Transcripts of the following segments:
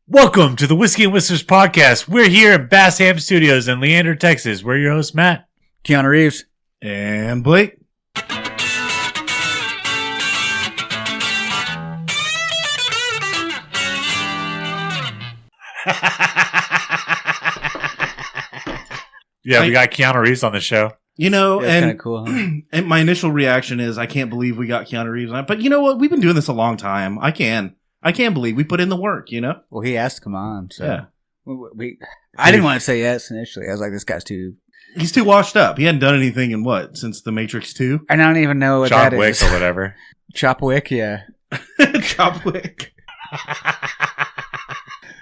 Welcome to the Whiskey and Whiskers podcast. We're here at Bass Ham Studios in Leander, Texas. We're your hosts, Matt, Keanu Reeves, and Blake. Yeah, we got Keanu Reeves on the show. You know, that's kind of cool. Huh? And my initial reaction is, I can't believe we got Keanu Reeves on it. But you know what? We've been doing this a long time. I can't believe we put in the work, you know? Well, he asked to come on, so Yeah. I didn't want to say yes initially. I was like, this guy's too... He's too washed up. He hadn't done anything in what? Since The Matrix 2? And I don't even know what John that Wick is. or whatever. Chopwick, yeah. Chopwick.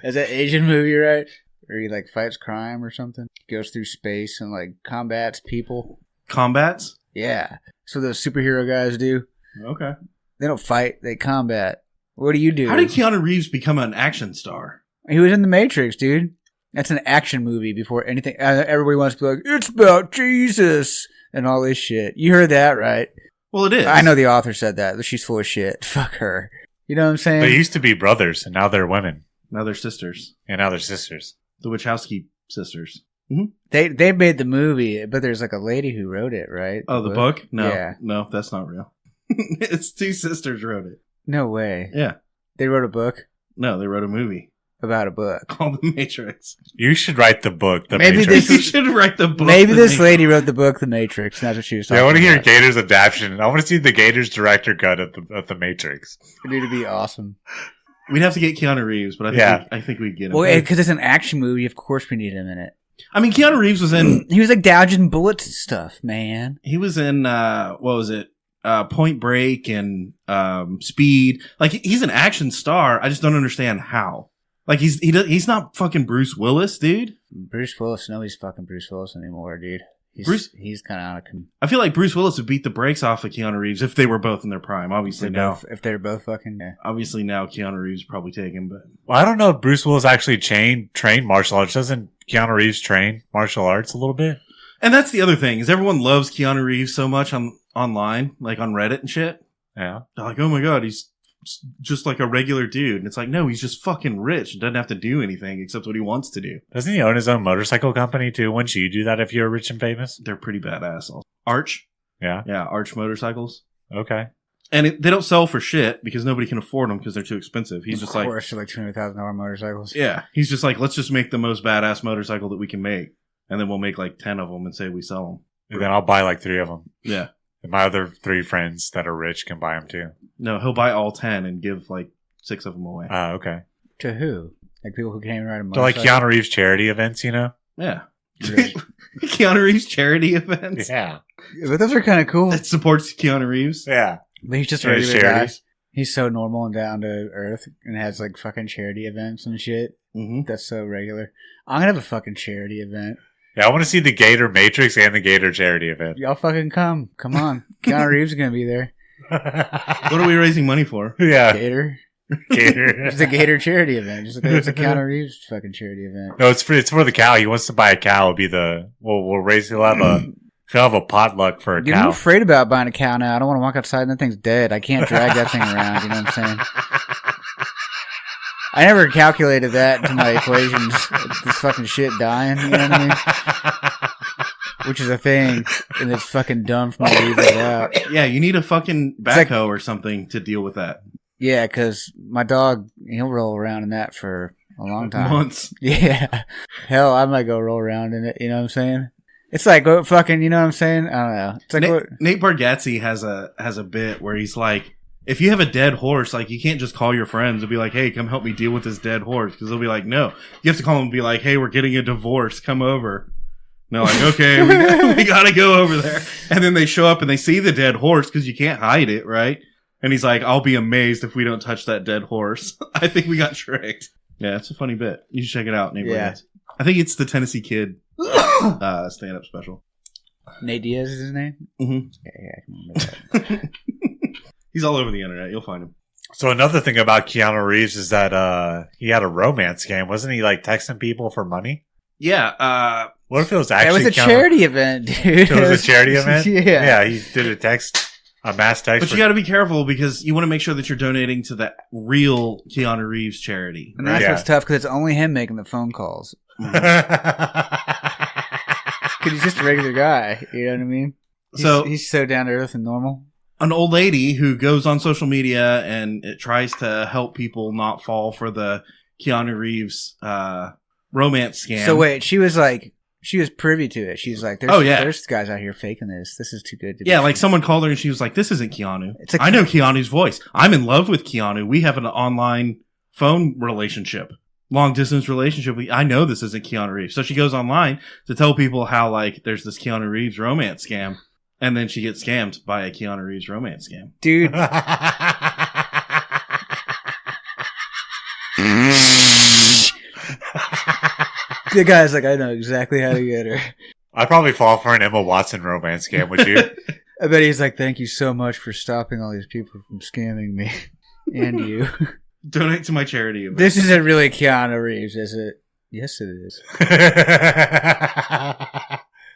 Is that Asian movie, right? Where he like fights crime or something? Goes through space and like combats people. Combats? Yeah. That's what those superhero guys do. Okay. They don't fight, they combat. What do you do? How did Keanu Reeves become an action star? He was in The Matrix, dude. That's an action movie before anything. Everybody wants to be like, it's about Jesus and all this shit. You heard that, right? Well, it is. I know the author said that, but she's full of shit. Fuck her. You know what I'm saying? They used to be brothers, and now they're women. Now they're sisters. And now they're sisters. The Wachowski sisters. They made the movie, but there's like a lady who wrote it, right? Oh, the book? No. Yeah. No, that's not real. It's two sisters wrote it. No way. Yeah. They wrote a book No, they wrote a movie about a book. called The Matrix. You should write the book, The Maybe Matrix. You should write the book. Maybe The this Matrix. lady wrote the book, The Matrix. And that's what she was talking I want to hear about. Gator's adaptation. I want to see the Gator's director cut of the Matrix. It'd need to be awesome. We'd have to get Keanu Reeves, but I think we'd get him. Well, because it's an action movie, of course we need him in it. I mean, Keanu Reeves was in. He was like dodging bullets and stuff, man. He was in. What was it? Point Break and Speed. Like, he's an action star. I just don't understand how. Like, he's not fucking Bruce Willis, dude. Bruce Willis, nobody's fucking Bruce Willis anymore, dude. He's kind of out of... I feel like Bruce Willis would beat the brakes off of Keanu Reeves if they were both in their prime. Obviously, If they're both fucking... Yeah. Obviously, now Keanu Reeves probably take him, but... Well, I don't know if Bruce Willis actually trained martial arts. Doesn't Keanu Reeves train martial arts a little bit? And that's the other thing, is everyone loves Keanu Reeves so much online, like on Reddit and shit. Yeah. They're like, oh my god, he's just like a regular dude. And it's like, no, he's just fucking rich and doesn't have to do anything except what he wants to do. Doesn't he own his own motorcycle company too? Wouldn't you do that if you're rich and famous? They're pretty badass. Also. Arch? Yeah. Yeah, Arch motorcycles. Okay. And they don't sell for shit because nobody can afford them because they're too expensive. He's just like... Of course, they're like $200,000 motorcycles. Yeah, he's just like, let's just make the most badass motorcycle that we can make. And then we'll make like 10 of them and say we sell them. And then I'll buy like 3 of them. Yeah. And my other 3 friends that are rich can buy them too. No, he'll buy all 10 and give like 6 of them away. Okay. To who? Like people who can't even ride a So motorcycle? like Keanu Reeves charity events, you know? Yeah. Really? Keanu Reeves charity events. Yeah. But those are kind of cool. That supports Keanu Reeves. Yeah. But he's just a Yeah, regular guy. charities. He's so normal and down to earth and has like fucking charity events and shit. Mm-hmm. That's so regular. I'm gonna have a fucking charity event. Yeah, I want to see the Gator Matrix and the Gator charity event. Y'all fucking come. Come on. Keanu Reeves is gonna be there. What are we raising money for? Yeah. Gator. Gator. It's a Gator charity event. Just like it's a Keanu Reeves fucking charity event. No, it's for the cow. He wants to buy a cow. It'll be he'll have a potluck for a Dude, I'm cow. afraid about buying a cow now. I don't want to walk outside and that thing's dead. I can't drag that thing around. You know what I'm saying? I never calculated that into my equations. This fucking shit dying. You know what I mean? Which is a thing, and it's fucking dumb for me to leave it out. Yeah, you need a fucking backhoe or something to deal with that. Yeah, because my dog, he'll roll around in that for a long time. Months. Yeah. Hell, I might go roll around in it. You know what I'm saying? It's like fucking, you know what I'm saying? I don't know. It's like Nate Bargatze has a bit where he's like, if you have a dead horse, like, you can't just call your friends and be like, hey, come help me deal with this dead horse. Because they'll be like, no. You have to call them and be like, hey, we're getting a divorce. Come over. And they're like, okay, we got to go over there. And then they show up and they see the dead horse because you can't hide it, right? And he's like, I'll be amazed if we don't touch that dead horse. I think we got tricked. Yeah, it's a funny bit. You should check it out, Nate Bargatze. I think it's the Tennessee Kid stand-up special. Nate Diaz is his name? Mm-hmm. Yeah, I can remember that. He's all over the internet. You'll find him. So another thing about Keanu Reeves is that he had a romance game. Wasn't he like texting people for money? Yeah. What if it was actually It was a charity event, dude. It was a charity event? Yeah. Yeah, he did a text. A mass text. But you got to be careful because you want to make sure that you're donating to the real Keanu Reeves charity. And that's what's tough, because it's only him making the phone calls. Because he's just a regular guy. You know what I mean? He's so down to earth and normal. An old lady who goes on social media and it tries to help people not fall for the Keanu Reeves romance scam. So wait, she was privy to it. She was like, there's guys out here faking this. This is too good to be true. Like someone called her and she was like, this isn't Keanu. It's like, I know Keanu's voice. I'm in love with Keanu. We have an online phone relationship. Long distance relationship. I know this isn't Keanu Reeves. So she goes online to tell people how like there's this Keanu Reeves romance scam, and then she gets scammed by a Keanu Reeves romance scam. Dude. The guy's like, I know exactly how to get her. I'd probably fall for an Emma Watson romance scam, would you? I bet he's like, thank you so much for stopping all these people from scamming me. And you. Donate to my charity event. This isn't really Keanu Reeves, is it? Yes, it is.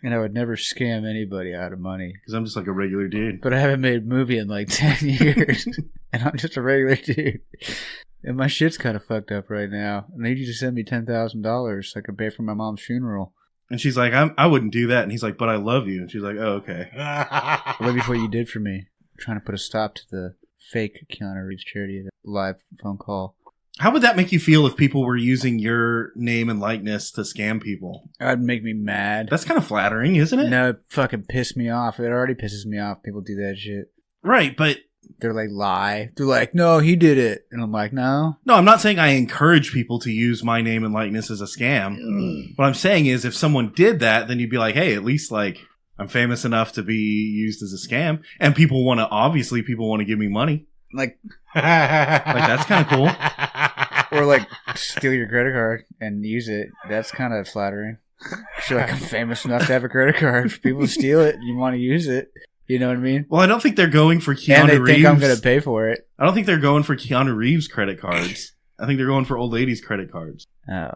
And I would never scam anybody out of money. Because I'm just like a regular dude. But I haven't made a movie in like 10 years. And I'm just a regular dude. And my shit's kind of fucked up right now. I need you to send me $10,000 so I can pay for my mom's funeral. And she's like, I wouldn't do that. And he's like, but I love you. And she's like, oh, okay. I love you for what you did for me. I'm trying to put a stop to the fake Keanu Reeves charity live phone call. How would that make you feel if people were using your name and likeness to scam people? That'd make me mad. That's kind of flattering, isn't it? No, it fucking pissed me off. It already pisses me off. People do that shit. Right, but... They're like, lie. They're like, no, he did it. And I'm like, no. No, I'm not saying I encourage people to use my name and likeness as a scam. What I'm saying is if someone did that, then you'd be like, hey, at least like I'm famous enough to be used as a scam. And people want to give me money. Like that's kind of cool. Or like steal your credit card and use it. That's kind of flattering. You're like, I'm famous enough to have a credit card. If people steal it, you want to use it. You know what I mean? Well, I don't think they're going for Keanu and they Reeves. think I'm going to pay for it. I don't think they're going for Keanu Reeves credit cards. I think they're going for old ladies' credit cards. Oh.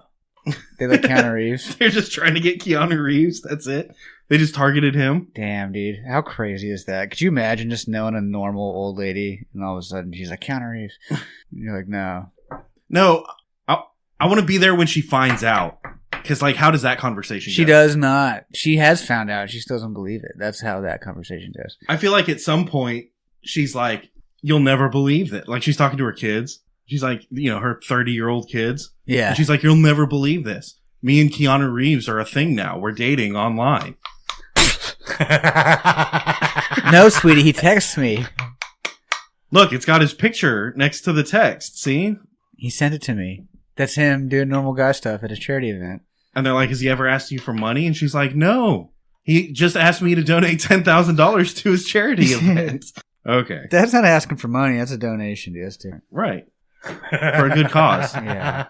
They like Keanu Reeves? They're just trying to get Keanu Reeves. That's it. They just targeted him. Damn, dude. How crazy is that? Could you imagine just knowing a normal old lady and all of a sudden she's like, Keanu Reeves? And you're like, no. No. I want to be there when she finds out. Because, like, how does that conversation She go? does not. She has found out. She still doesn't believe it. That's how that conversation goes. I feel like at some point, she's like, you'll never believe it. Like, she's talking to her kids. She's like, her 30-year-old kids. Yeah. And she's like, you'll never believe this. Me and Keanu Reeves are a thing now. We're dating online. No, sweetie. He texts me. Look, it's got his picture next to the text. See? He sent it to me. That's him doing normal guy stuff at a charity event. And they're like, has he ever asked you for money? And she's like, no. He just asked me to donate $10,000 to his charity event. Okay. That's not asking for money. That's a donation, dude. That's different. Right. For a good cause. Yeah.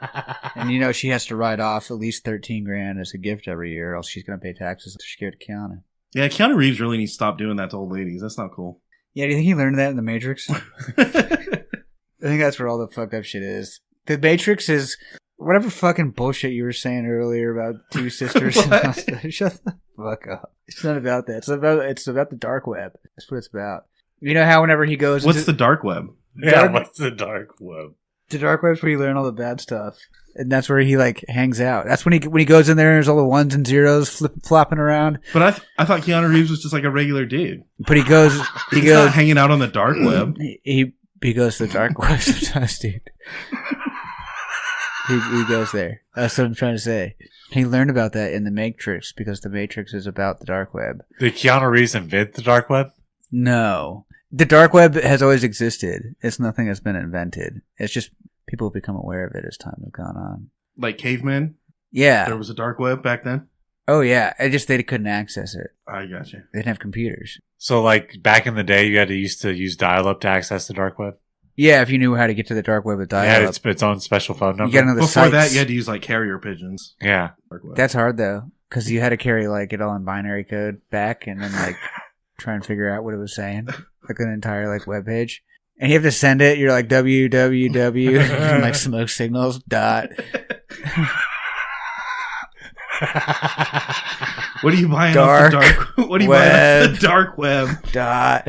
And she has to write off at least $13,000 as a gift every year, or else she's going to pay taxes. She's scared to count it. Yeah, Keanu Reeves really needs to stop doing that to old ladies. That's not cool. Yeah, do you think he learned that in The Matrix? I think that's where all the fucked up shit is. The Matrix is whatever fucking bullshit you were saying earlier about two sisters. And shut the fuck up. It's not about that. It's about the dark web. That's what it's about. You know how whenever he goes... What's the dark web? What's the dark web? The dark web's where you learn all the bad stuff. And that's where he like hangs out. That's when he goes in there and there's all the ones and zeros flopping around. But I thought Keanu Reeves was just like a regular dude. But he goes not hanging out on the dark web. He goes to the dark web sometimes, dude. He goes there. That's what I'm trying to say. He learned about that in The Matrix because The Matrix is about the dark web. Did Keanu Reeves invent the dark web? No. The dark web has always existed. It's nothing that's been invented. It's just people have become aware of it as time has gone on. Like cavemen? Yeah. There was a dark web back then? Oh, yeah. They couldn't access it. I got you. They didn't have computers. So, like, back in the day, you had to use dial-up to access the dark web? Yeah, if you knew how to get to the dark web with dial-up. It had its own special phone number. You got another Before sites. that, you had to use, like, carrier pigeons. Yeah. That's hard, though, because you had to carry, like, it all in binary code back and then, like, try and figure out what it was saying. Like, an entire, like, web page. And you have to send it. You're like, www, and, like, smoke signals, dot. What are you buying dark off the dark? What are you buying off the dark web? Dot.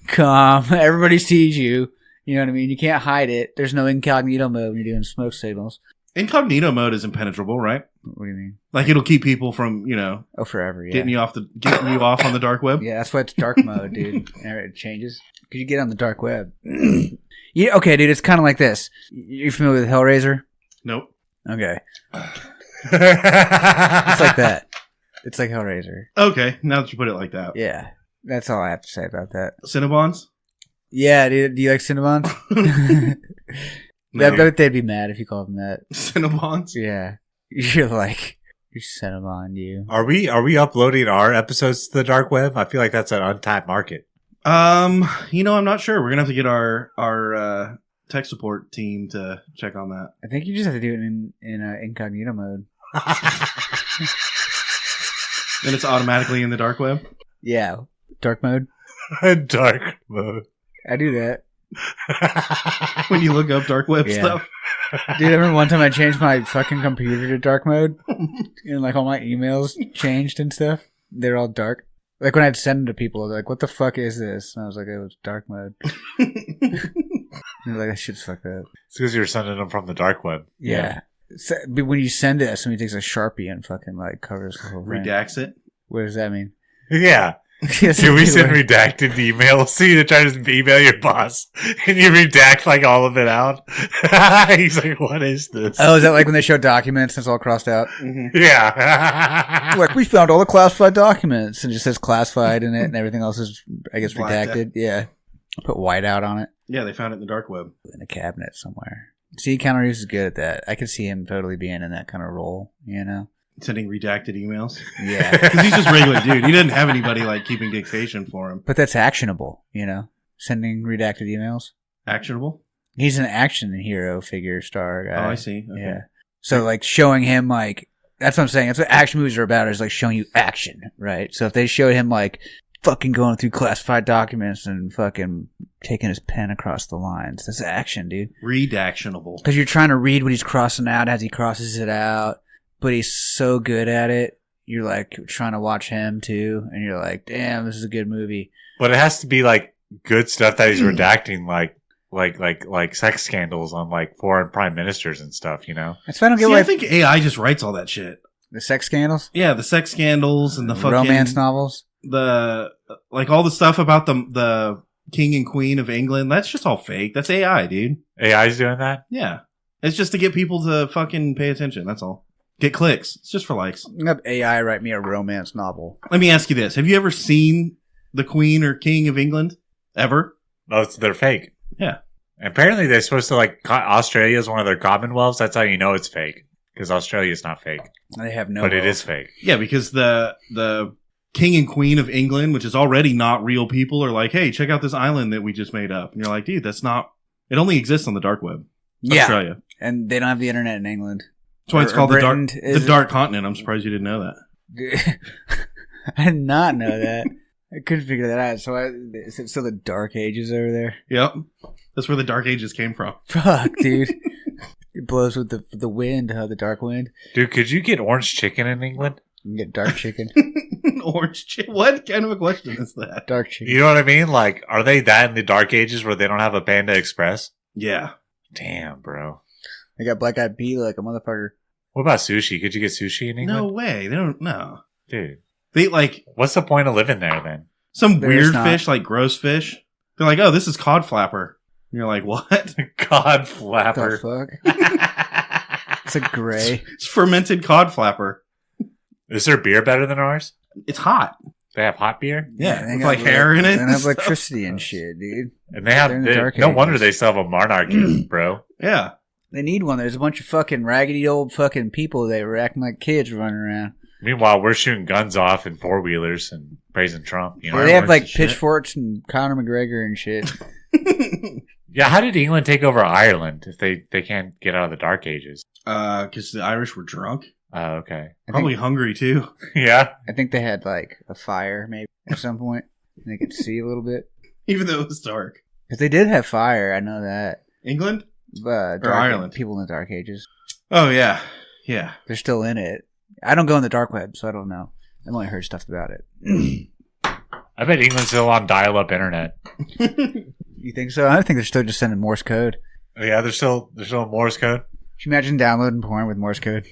calm. Everybody sees you. You know what I mean? You can't hide it. There's no incognito mode when you're doing smoke signals. Incognito mode is impenetrable, right? What do you mean? Like it'll keep people from, Oh, forever, yeah. getting you off on the dark web. Yeah, that's why it's dark mode, dude. It changes. Because you get on the dark web. Yeah, okay, dude, it's kind of like this. You familiar with Hellraiser? Nope. Okay. It's like that. It's like Hellraiser. Okay, now that you put it like that. Yeah. That's all I have to say about that. Cinnabons? Yeah, dude, do you like Cinnabons? I bet they'd be mad if you called them that. Cinnabons? Yeah. You're Cinnabon, you. Are we uploading our episodes to the dark web? I feel like that's an untapped market. I'm not sure. We're gonna have to get our tech support team to check on that. I think you just have to do it in incognito mode. Then it's automatically in the dark web? Yeah. Dark mode. Dark mode. I do that. When you look up dark web stuff? Dude, I remember one time I changed my fucking computer to dark mode. And like all my emails changed and stuff. They're all dark. Like when I'd send them to people, they're like, what the fuck is this? And I was like, it was dark mode. And they're like, that shit's fucked up. It's because you're sending them from the dark web. Yeah. So, but when you send it, somebody takes a Sharpie and fucking like covers the whole thing. Redacts it? What does that mean? Yeah. Can we send redacted emails? So you try to email your boss and you redact like all of it out. He's like, what is this? Oh, is that like when they show documents and it's all crossed out? Mm-hmm. Yeah. Like, we found all the classified documents and it just says classified in it and everything else is, I guess, redacted. Yeah. Put white out on it. Yeah, they found it in the dark web. In a cabinet somewhere. See, Keanu Reeves is good at that. I could see him totally being in that kind of role, Sending redacted emails. Yeah. Because he's just regular dude. He doesn't have anybody like keeping dictation for him. But that's actionable, Sending redacted emails. Actionable? He's an action hero figure star guy. Oh, I see. Okay. Yeah. So like showing him like, that's what I'm saying. That's what action movies are about, is like showing you action, right? So if they showed him like fucking going through classified documents and fucking taking his pen across the lines, that's action, dude. Redactionable. Because you're trying to read what he's crossing out as he crosses it out. But he's so good at it. You're like trying to watch him too, and you're like, "Damn, this is a good movie." But it has to be like good stuff that he's redacting, like sex scandals on like foreign prime ministers and stuff. That's why I don't get why I think AI just writes all that shit. The sex scandals. Yeah, the sex scandals and the fucking romance novels. The like all the stuff about the king and queen of England. That's just all fake. That's AI, dude. AI's doing that. Yeah, it's just to get people to fucking pay attention. That's all. Get clicks. It's just for likes. Have AI write me a romance novel. Let me ask you this. Have you ever seen the Queen or King of England? Ever? No, they're fake. Yeah. Apparently they're supposed to Australia is one of their commonwealths. That's how you know it's fake. Because Australia is not fake. They have no But wealth. it is fake. Yeah, because the King and Queen of England, which is already not real people, are like, hey, check out this island that we just made up. And you're like, dude, that's not... It only exists on the dark web. Yeah. Australia. And they don't have the internet in England. That's why it's called Britain, the dark continent. I'm surprised you didn't know that. I did not know that. I couldn't figure that out. So is it still the Dark Ages over there? Yep. That's where the Dark Ages came from. Fuck, dude. It blows with the wind, the dark wind. Dude, could you get orange chicken in England? You can get dark chicken. Orange chicken? What kind of a question is that? Dark chicken. You know what I mean? Like, are they that in the Dark Ages where they don't have a Panda Express? Yeah. Damn, bro. They got black eyed pea like a motherfucker. What about sushi? Could you get sushi in England? No way. They don't know. Dude. They like What's the point of living there then? some There's weird not. fish, like gross fish. They're like, oh, this is cod flapper. And you're like, what? God What flapper. the fuck? It's a gray. It's fermented cod flapper. Is their beer better than ours? It's hot. They have hot beer? Yeah, They with got like hair in it. They and have stuff. electricity and shit, dude. And they have They're in the Dark no wonder Ages. they still have a monarchy, bro. Yeah. They need one. There's a bunch of fucking raggedy old fucking people that were acting like kids running around. Meanwhile, we're shooting guns off in four-wheelers and praising Trump. You know? Yeah, they have Fireworks like and shit. pitchforks and Conor McGregor and shit. Yeah, how did England take over Ireland if they can't get out of the Dark Ages? Because the Irish were drunk. Oh, okay. Probably hungry too. Yeah. I think they had like a fire maybe at some point. And they could see a little bit. Even though it was dark. Because they did have fire, I know that. England? Ireland. People in the Dark Ages. Oh, yeah. Yeah. They're still in it. I don't go in the dark web, so I don't know. I've only heard stuff about it. I bet England's still on dial-up internet. You think so? I think they're still just sending Morse code. Oh, yeah, they're still Morse code. Can you imagine downloading porn with Morse code?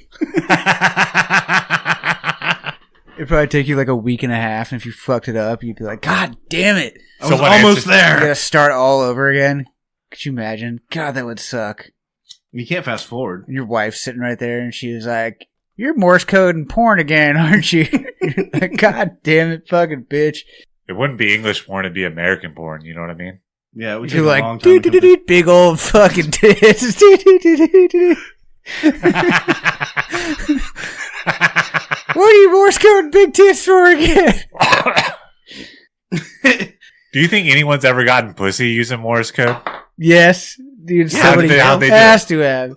It'd probably take you like a week and a half, and if you fucked it up, you'd be like, God damn it! I was almost there. You gotta start all over again. Could you imagine? God, that would suck. You can't fast forward. Your wife's sitting right there, and she was like, "You're Morse coding porn again, aren't you?" You're like, God damn it, fucking bitch. It wouldn't be English porn, it'd be American porn, you know what I mean? Yeah, it would take You're a like, long time. big old fucking tits. What are you Morse coding big tits for again? Do you think anyone's ever gotten pussy using Morse code? Yes, dude. Yeah, Somebody how'd they do has it? to have.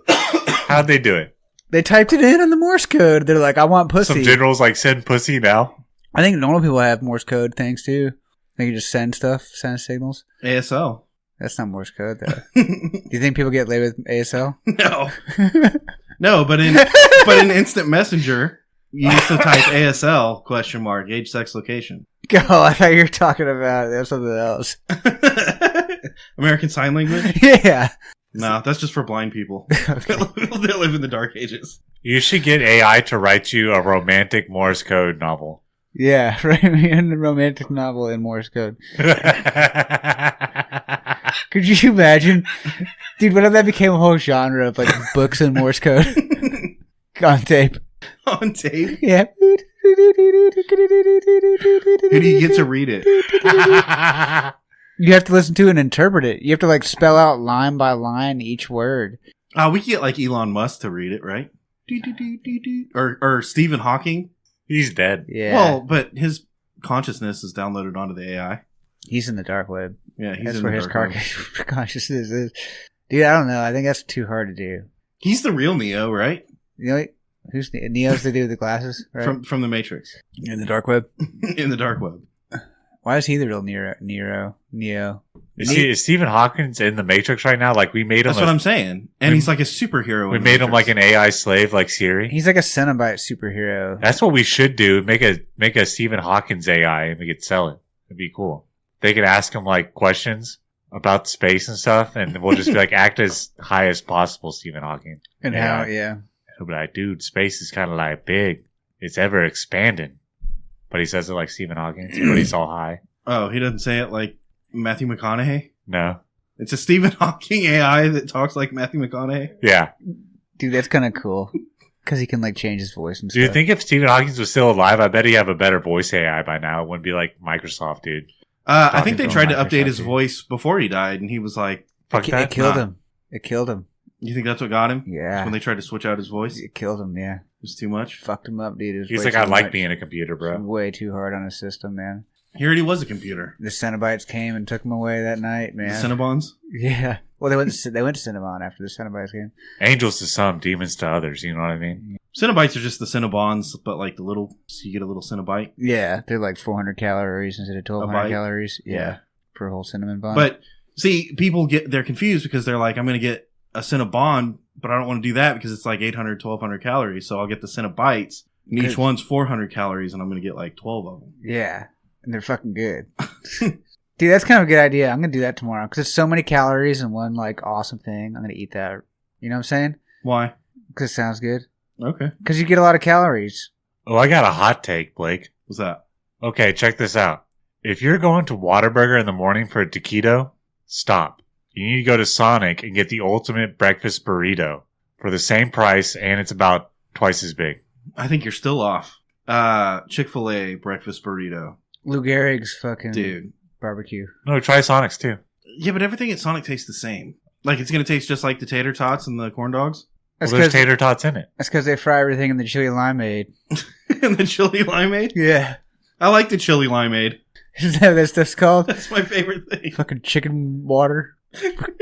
How'd they do it? They typed it in on the Morse code. They're like, I want pussy. Some generals like send pussy now? I think normal people have Morse code things too. They can just send stuff, send signals. ASL. That's not Morse code though. Do you think people get laid with ASL? No. No, but in Instant Messenger, you used to type ASL ? Age, sex, location. Oh, I thought you were talking about something else. American Sign Language? Yeah. No, that's just for blind people. Okay. They live in the dark ages. You should get AI to write you a romantic Morse code novel. Yeah, right. In the romantic novel in Morse code. Could you imagine? Dude, what if that became a whole genre of like books in Morse code? On tape. On tape? Yeah. Who do you get to read it? You have to listen to it and interpret it. You have to like spell out line by line each word. We could get like Elon Musk to read it, right? Or Stephen Hawking. He's dead. Yeah. Well, but his consciousness is downloaded onto the AI. He's in the dark web. Yeah, he's That's in where the his dark web. consciousness is. Dude, I don't know. I think that's too hard to do. He's the real Neo, right? You know, who's Neo's the dude with the glasses, right? From the Matrix. In the dark web. In the dark web. Why is he the real Neo? Is Stephen Hawkins in the Matrix right now? Like we made him. That's what I'm saying. And he's like a superhero. We in the made him like Matrix. an AI slave, like Siri. He's like a Cenobite superhero. That's what we should do. Make a Stephen Hawkins AI and we could sell it. It'd be cool. They could ask him like questions about space and stuff, and we'll just be like act as high as possible, Stephen Hawking. And Yeah. how, yeah. He'll be like, dude, space is kind of like big. It's ever expanding. But he says it like Stephen Hawking, but he's all high. Oh, he doesn't say it like Matthew McConaughey? No. It's a Stephen Hawking AI that talks like Matthew McConaughey? Yeah. Dude, that's kind of cool. Because he can like change his voice and Do you stuff. think if Stephen Hawking was still alive, I bet he'd have a better voice AI by now. It wouldn't be like Microsoft, dude. I think they Talking tried to to update his Microsoft, voice before he died, and he was like, Fuck It that. killed Nah. him. It killed him. you think that's what got him? Yeah. When they tried to switch out his voice? It It killed him, yeah. was too much? Fucked him up, dude. It was He's way like, too I like much. being a computer, bro. Way too hard on his system, man. He already was a computer. The Cenobites came and took him away that night, man. The Cinnabons? Yeah. Well, they went to Cinnabon after the Cenobites came. Angels to some, demons to others. You know what I mean? Cinnabites are just the Cinnabons, but like the little, so you get a little Cinnabite. Yeah, they're like 400 calories instead of 1,200 bite? calories. Yeah, Yeah. for a whole cinnamon bun. But see, they're confused because they're like, I'm going to get a Cinnabon, but I don't want to do that because it's like 800, 1,200 calories. So I'll get the Cinnabites, and each Good. one's 400 calories, and I'm going to get like 12 of them. yeah, and they're fucking good. Dude, that's kind of a good idea. I'm gonna do that tomorrow because there's so many calories in one like awesome thing. I'm gonna eat that. You know what I'm saying? Why? Because it sounds good. Okay. Because you get a lot of calories. Oh, I got a hot take, Blake. What's that? Okay, check this out. If you're going to Whataburger in the morning for a taquito, stop. You need to go to Sonic and get the ultimate breakfast burrito for the same price, and it's about twice as big. I think you're still off. Chick-fil-A breakfast burrito. Lou Gehrig's fucking Dude. barbecue. No, try Sonic's too. Yeah, but everything at Sonic tastes the same. Like, it's going to taste just like the tater tots and the corn dogs. That's Well, there's because tater tots in it. they fry everything in the chili limeade. And the chili limeade. Yeah. I like the chili limeade. Isn't that what that stuff's called? That's my favorite thing. Fucking chicken water. What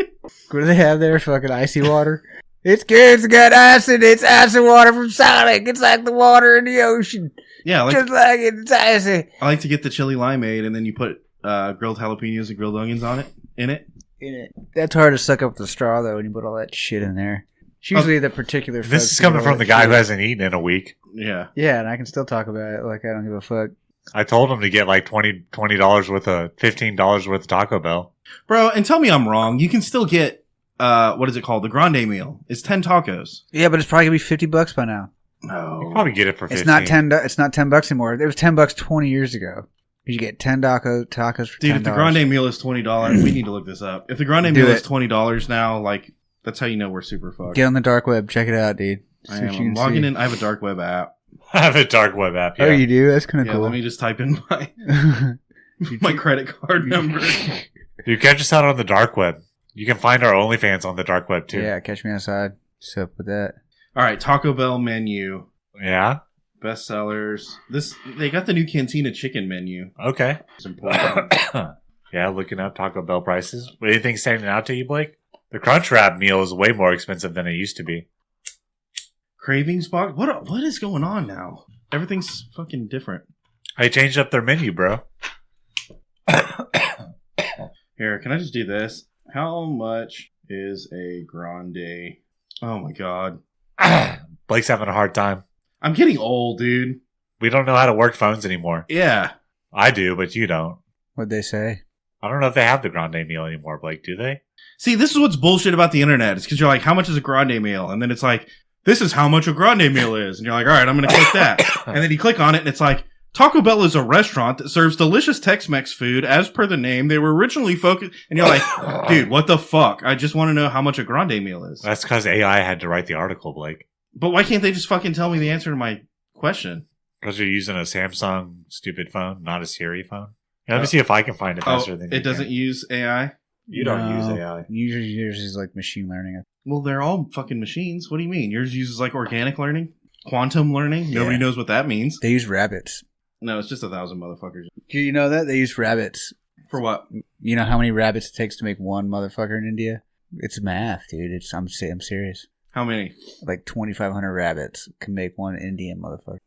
do they have there? Fucking icy water. It's good. It's got acid. It's acid water from Sonic. It's like the water in the ocean. Yeah, Just like it. It's icy. I like to get the chili limeade, and then you put grilled jalapenos and grilled onions on it. In it. That's hard to suck up with the straw, though, when you put all that shit in there. It's usually the particular This folks is who coming put all from the that guy shit. who hasn't eaten in a week. Yeah. Yeah, and I can still talk about it like I don't give a fuck. I told him to get like $20 worth of $15 worth of Taco Bell. Bro, and tell me I'm wrong. You can still get, what is it called? The grande meal. It's 10 tacos. Yeah, but it's probably gonna be $50 by now. No. You probably get it for 15. It's not $10 anymore. It was $10 20 years ago. You get 10 tacos for $10. Dude, if the grande meal is $20, we need to look this up. If the grande meal is $20 now, like, that's how you know we're super fucked. Get on the dark web. Check it out, dude. I'm logging in. I have a dark web app. I have a dark web app. Yeah. Oh, you do? That's kind of Yeah, cool. let me just type in my credit card number. You catch us out on the dark web. You can find our OnlyFans on the dark web too. Yeah, catch me outside. What's up with that? All right, Taco Bell menu. Yeah. Best sellers. They got the new Cantina chicken menu. Okay. It's important. Yeah, looking up Taco Bell prices. Anything standing out to you, Blake? The Crunchwrap meal is way more expensive than it used to be. Cravings box. What is going on now? Everything's fucking different. They changed up their menu, bro. Here, can I just do this? How much is a grande? Oh my god. Blake's having a hard time. I'm getting old, dude. We don't know how to work phones anymore. Yeah. I do, but you don't. What'd they say? I don't know if they have the grande meal anymore, Blake. Do they? See, this is what's bullshit about the internet. It's because you're like, how much is a grande meal? And then it's like, this is how much a grande meal is. And you're like, all right, I'm going to click that. And then you click on it and it's like, Taco Bell is a restaurant that serves delicious Tex-Mex food as per the name. They were originally focused. And you're like, dude, what the fuck? I just want to know how much a grande meal is. That's because AI had to write the article, Blake. But why can't they just fucking tell me the answer to my question? Because you're using a Samsung stupid phone, not a Siri phone. Yeah, let me see if I can find it faster than you it doesn't can. use AI? You don't use AI. Usually yours is like machine learning. Well, they're all fucking machines. What do you mean? Yours uses like organic learning? Quantum learning? Nobody Yeah. knows what that means. They use rabbits. No, it's just 1,000 motherfuckers. Do you know that? They use rabbits. For what? You know how many rabbits it takes to make one motherfucker in India? It's math, dude. I'm serious. How many? Like 2,500 rabbits can make one Indian motherfucker.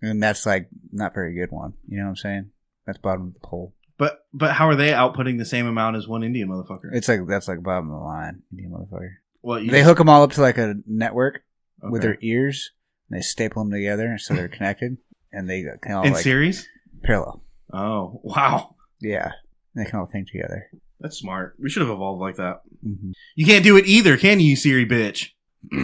And that's like not very good one. You know what I'm saying? That's bottom of the pole. But how are they outputting the same amount as one Indian motherfucker? That's like bottom of the line, Indian motherfucker. What, They hook them all up to like a network with Okay. their ears. And they staple them together so they're connected. And they can all in like series? parallel. Oh, wow. Yeah. They can all think together. That's smart. We should have evolved like that. Mm-hmm. You can't do it either, can you, Siri bitch?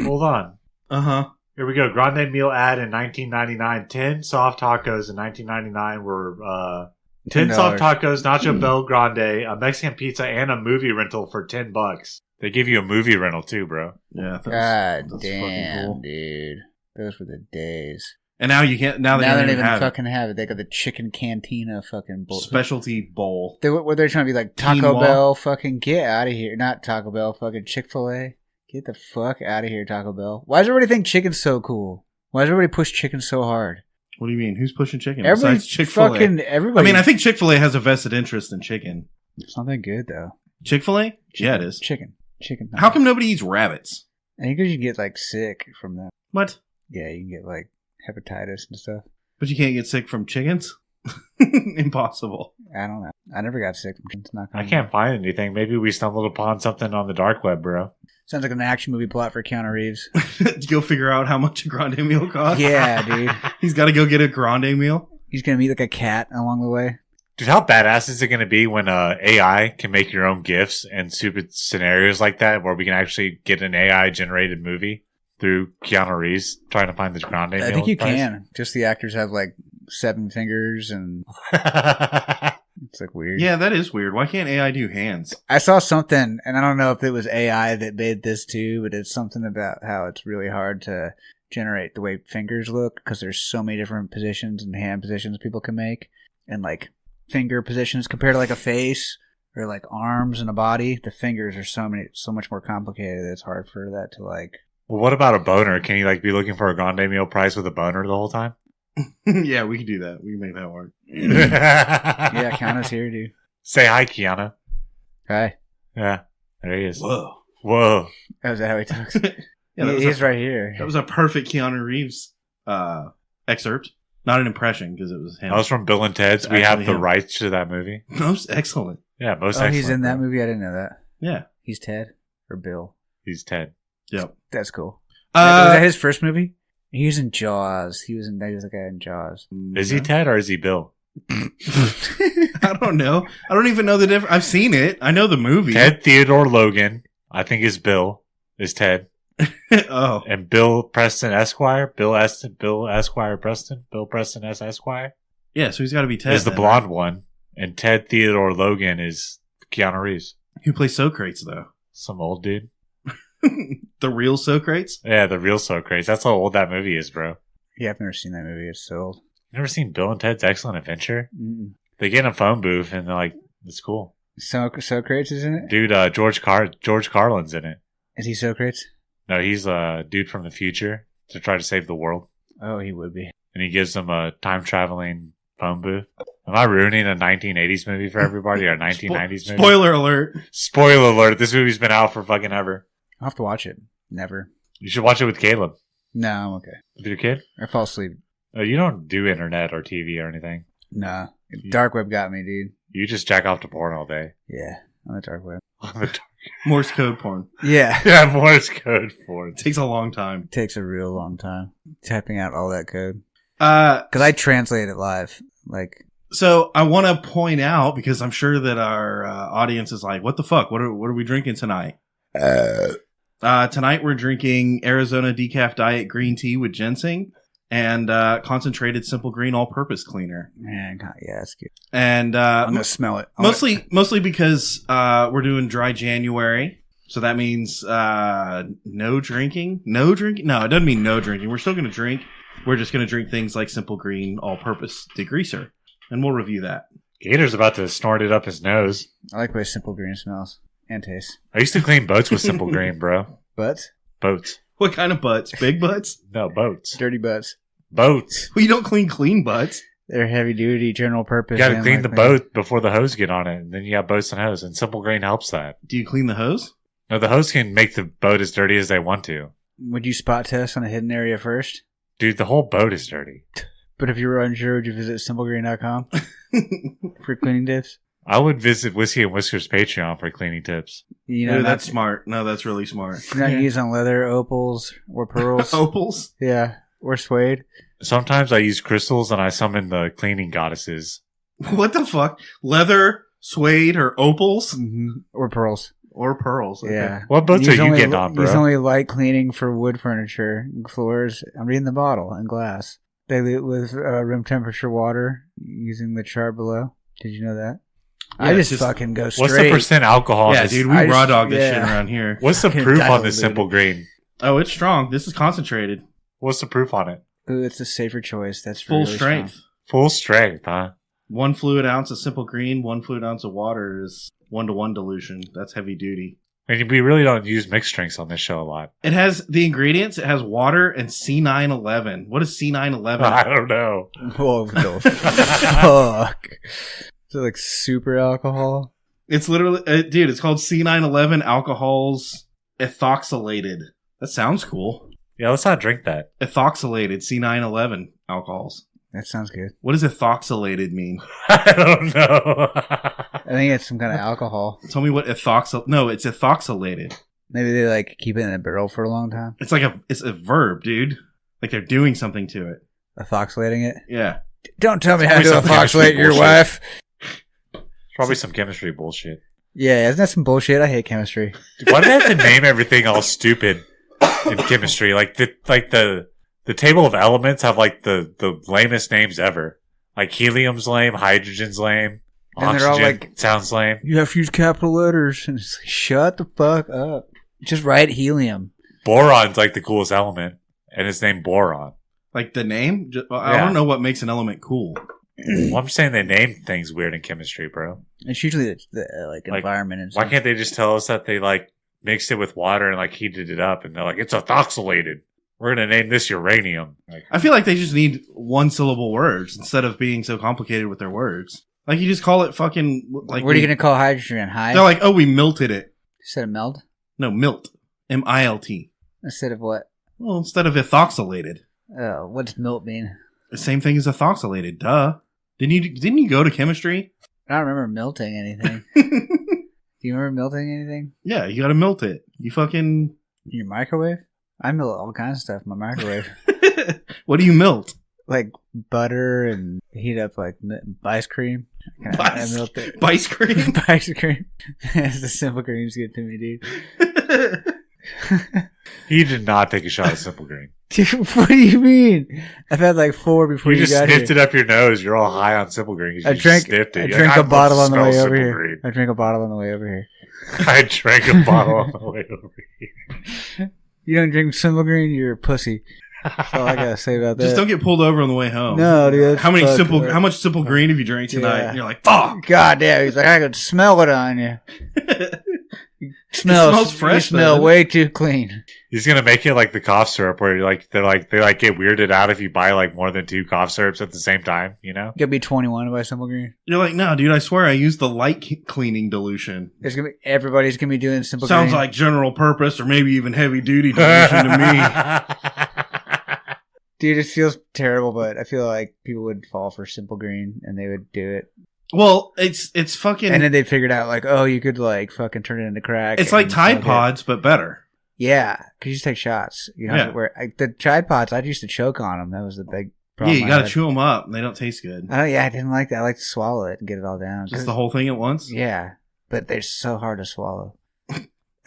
Hold on. Uh-huh. Here we go. Grande meal ad in 1999. 10 soft tacos in 1999 were 10 soft tacos, Nacho Bell Grande, a Mexican pizza, and a movie rental for $10. They give you a movie rental too, bro. Yeah. God that's damn, fucking cool. dude. Those were the days. And now you can't. Now they Now don't they don't even even have fucking have it. They got the chicken cantina fucking bowl. specialty bowl. They're trying to be like Taco Quinoa. Bell. Fucking get out of here. Not Taco Bell. Fucking Chick-fil-A. Get the fuck out of here, Taco Bell. Why does everybody think chicken's so cool? Why does everybody push chicken so hard? What do you mean? Who's pushing chicken Everybody besides Chick-fil-A? fucking everybody. I mean, I think Chick-fil-A has a vested interest in chicken. it's not that good though. Chick-fil-A? Yeah, it is. Chicken. How come nobody eats rabbits? I think because you can get like sick from that. What? Yeah, you can get like hepatitis and stuff. But you can't get sick from chickens? Impossible. I don't know. I never got sick from chickens. Not I can't find anything. Maybe we stumbled upon something on the dark web, bro. Sounds like an action movie plot for Keanu Reeves. Go figure out how much a grande meal costs. Yeah, dude. He's got to go get a grande meal. He's gonna meet like a cat along the way. Dude, how badass is it going to be when AI can make your own GIFs and stupid scenarios like that where we can actually get an AI-generated movie through Keanu Reeves trying to find this grande meal? I think you price? can. Just the actors have like 7 fingers and it's like weird. Yeah, that is weird. Why can't AI do hands? I saw something, and I don't know if it was AI that made this too, but it's something about how it's really hard to generate the way fingers look because there's so many different positions and hand positions people can make, and like finger positions compared to like a face or like arms and a body. The fingers are so much more complicated that it's hard for that to like. Well, what about a boner? Can you like be looking for a grande meal price with a boner the whole time? Yeah, we can do that. We can make that work. Yeah, Keanu's here, dude. Say hi, Keanu. Hi. Yeah, there he is. Whoa. Whoa. Oh, is that how he talks? Yeah, that was He's a- right here. That was a perfect Keanu Reeves excerpt. Not an impression because it was him. That was from Bill and Ted's. It's We have actually the him. rights to that movie. Most excellent. Yeah, most Oh, excellent. he's in that bro. movie? I didn't know that. Yeah. He's Ted or Bill. He's Ted. Yep. That's cool. Was that his first movie? He was in Jaws. He was the guy in Jaws. Is he Ted or is he Bill? I don't know. I don't even know the difference. I've seen it. I know the movie. Ted Theodore Logan, I think is Bill, is Ted. Oh. And Bill Preston Esquire, Bill Esquire Preston, Bill Preston S. Esquire. Yeah, so he's got to be Ted. Is the blonde one. And Ted Theodore Logan is Keanu Reeves. Who plays Socrates, though? Some old dude. The real Socrates? Yeah, the real Socrates. That's how old that movie is, bro. Yeah, I've never seen that movie. It's so old. Never seen Bill and Ted's Excellent Adventure? Mm-mm. They get in a phone booth and they're like, it's cool. Socrates is in it? Dude, George Carlin's in it. Is he Socrates? No, he's a dude from the future to try to save the world. Oh, he would be. And he gives them a time-traveling phone booth. Am I ruining a 1980s movie for everybody or a 1990s movie? Spoiler alert. Spoiler alert. This movie's been out for fucking ever. I'll have to watch it. Never. You should watch it with Caleb. No, I'm okay. With your kid? I fall asleep. Oh, you don't do internet or TV or anything. Nah. Dark web got me, dude. You just jack off to porn all day. Yeah, on the dark web. Morse code porn. Yeah. Yeah, Morse code porn. It takes a long time. It takes a real long time typing out all that code. Because I translate it live. Like, So I want to point out, because I'm sure that our audience is like, what the fuck? What are we drinking tonight? Tonight we're drinking Arizona Decaf Diet Green Tea with ginseng and concentrated simple green all-purpose cleaner. man, yeah, that's good. And I'm gonna smell it. mostly because we're doing dry January. So that means no drinking. No drinking? No, it doesn't mean no drinking. We're still going to drink. We're just going to drink things like simple green all-purpose degreaser. And we'll review that. Gator's about to snort it up his nose. I like the way simple green smells and tastes. I used to clean boats with Simple Green, bro. Butts? Boats. What kind of butts? Big butts? No, boats. Dirty butts. Boats. Well, you don't clean butts. They're heavy duty, general purpose. You gotta and clean like the me. boat before the hose get on it, and then you got boats and hose, and Simple Green helps that. Do you clean the hose? No, the hose can make the boat as dirty as they want to. Would you spot test on a hidden area first? Dude, the whole boat is dirty. But if you were unsure, would you visit simplegreen.com for cleaning tips? I would visit Whiskey and Whiskers Patreon for cleaning tips. You know, Ooh, not, that's smart. No, that's really smart. you're not using leather, opals, or pearls. Opals? Yeah, or suede. Sometimes I use crystals and I summon the cleaning goddesses. What the fuck? Leather, suede, or opals? Mm-hmm. Or pearls. Or pearls. Okay. Yeah. What boats Use are you only- getting on, bro? Use only light cleaning for wood furniture, floors. I'm reading the bottle and glass. They leave with room temperature water using the chart below. Did you know that? Yeah, I it's just fucking go straight. What's the percent alcohol? Yeah, in this? dude, we I raw just- dog this yeah. shit around here. What's the Fucking proof on diluted. this Simple Green? Oh, it's strong. This is concentrated. What's the proof on it? Ooh, it's a safer choice. That's Full really strength. strong. Full strength, huh? 1 fluid ounce of simple green, 1 fluid ounce of water is 1-to-1 dilution. That's heavy duty. I mean, we really don't use mixed drinks on this show a lot. It has the ingredients. It has water and C911. What is C911? I don't know. Whoa, the fuck. Is it like super alcohol? It's literally, dude, it's called C911 alcohols ethoxylated. That sounds cool. Yeah, let's not drink that. Ethoxylated C911 alcohols. That sounds good. What does ethoxylated mean? I don't know. I think it's some kind of alcohol. Tell me what No, it's ethoxylated. Maybe they like keep it in a barrel for a long time. It's like it's a verb, dude. Like they're doing something to it. Ethoxylating it. Yeah. Don't tell me how Probably to some chemistry ethoxylate your bullshit. wife. Probably some chemistry bullshit. Yeah, isn't that some bullshit? I hate chemistry. Why do they have to name everything all stupid in chemistry? Like the table of elements have like the lamest names ever. Like helium's lame, hydrogen's lame, And they're all oxygen like- sounds lame. You have to use capital letters. And it's like, shut the fuck up. Just write helium. Boron's like the coolest element, and it's named boron. Like the name? I Yeah. don't know what makes an element cool. Well, I'm saying they name things weird in chemistry, bro. It's usually the Like, environment and Why stuff. can't they just tell us that they like mixed it with water and like heated it up, and they're like, it's ethoxylated. We're gonna name this uranium. Like, I feel like they just need one syllable words instead of being so complicated with their words. Like you just call it fucking like. What are you going to call hydrogen? High? They're like, oh, we melted it. Instead of meld? No, milt. MILT. Instead of what? Well, instead of ethoxylated. What does melt mean? The same thing as ethoxylated. Duh. Didn't you go to chemistry? I don't remember melting anything. Do you remember melting anything? Yeah, you gotta melt it. You fucking. In your microwave? I melt all kinds of stuff in my microwave. What do you melt? Like butter and heat up like ice cream. I melt it. Ice cream? Ice cream. It's the Simple Greens get to me, dude. He did not take a shot of Simple Green. Dude, what do you mean? I've had like 4 before You you just got sniffed here. it up your nose. You're all high on Simple Green. I drank a bottle on the way over here. I drank a bottle on the way over here. I drank a bottle on the way over here. You don't drink Simple Green, you're a pussy. That's all I gotta say about that. Just don't get pulled over on the way home. No, dude. How much Simple Green have you drank tonight? Yeah. And you're like, fuck. God damn. He's like, I could smell it on you. You smells fresh, You smell though. way too clean. He's gonna make it like the cough syrup, where they get weirded out if you buy like more than 2 cough syrups at the same time. You know, You gotta be 21 to buy Simple Green. You're like, no, dude, I swear I used the light cleaning dilution. Everybody's gonna be doing Simple Sounds Green. like general purpose or maybe even heavy duty dilution to me. Dude, it feels terrible, but I feel like people would fall for Simple Green and they would do it. Well, it's fucking. And then they figured out like, oh, you could like fucking turn it into crack. It's like and Tide fuck it. Pods, but better. Yeah, because you just take shots. You know, Yeah. the Tide Pods, I used to choke on them. That was the big Yeah, problem. you I gotta had. chew them up. And they don't taste good. Yeah, I didn't like that. I like to swallow it and get it all down. Just the whole thing at once? Yeah, but they're so hard to swallow.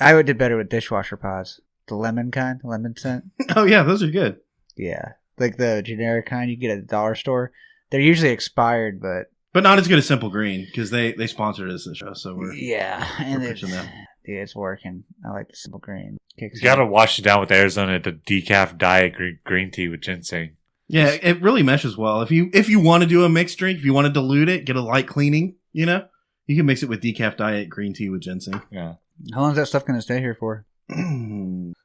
I would do better with dishwasher pods. The lemon kind, lemon scent. Oh, yeah, those are good. Yeah, like the generic kind you get at the dollar store. They're usually expired, but not as good as Simple Green because they sponsored us this show, so we're and pushing them. Dude, it's working. I like the Simple Green. you gotta wash it down with Arizona to decaf diet green tea with ginseng. Yeah, it really meshes well. If you want to do a mixed drink, if you want to dilute it, get a light cleaning, you can mix it with decaf diet green tea with ginseng. Yeah. How long is that stuff going to stay here for?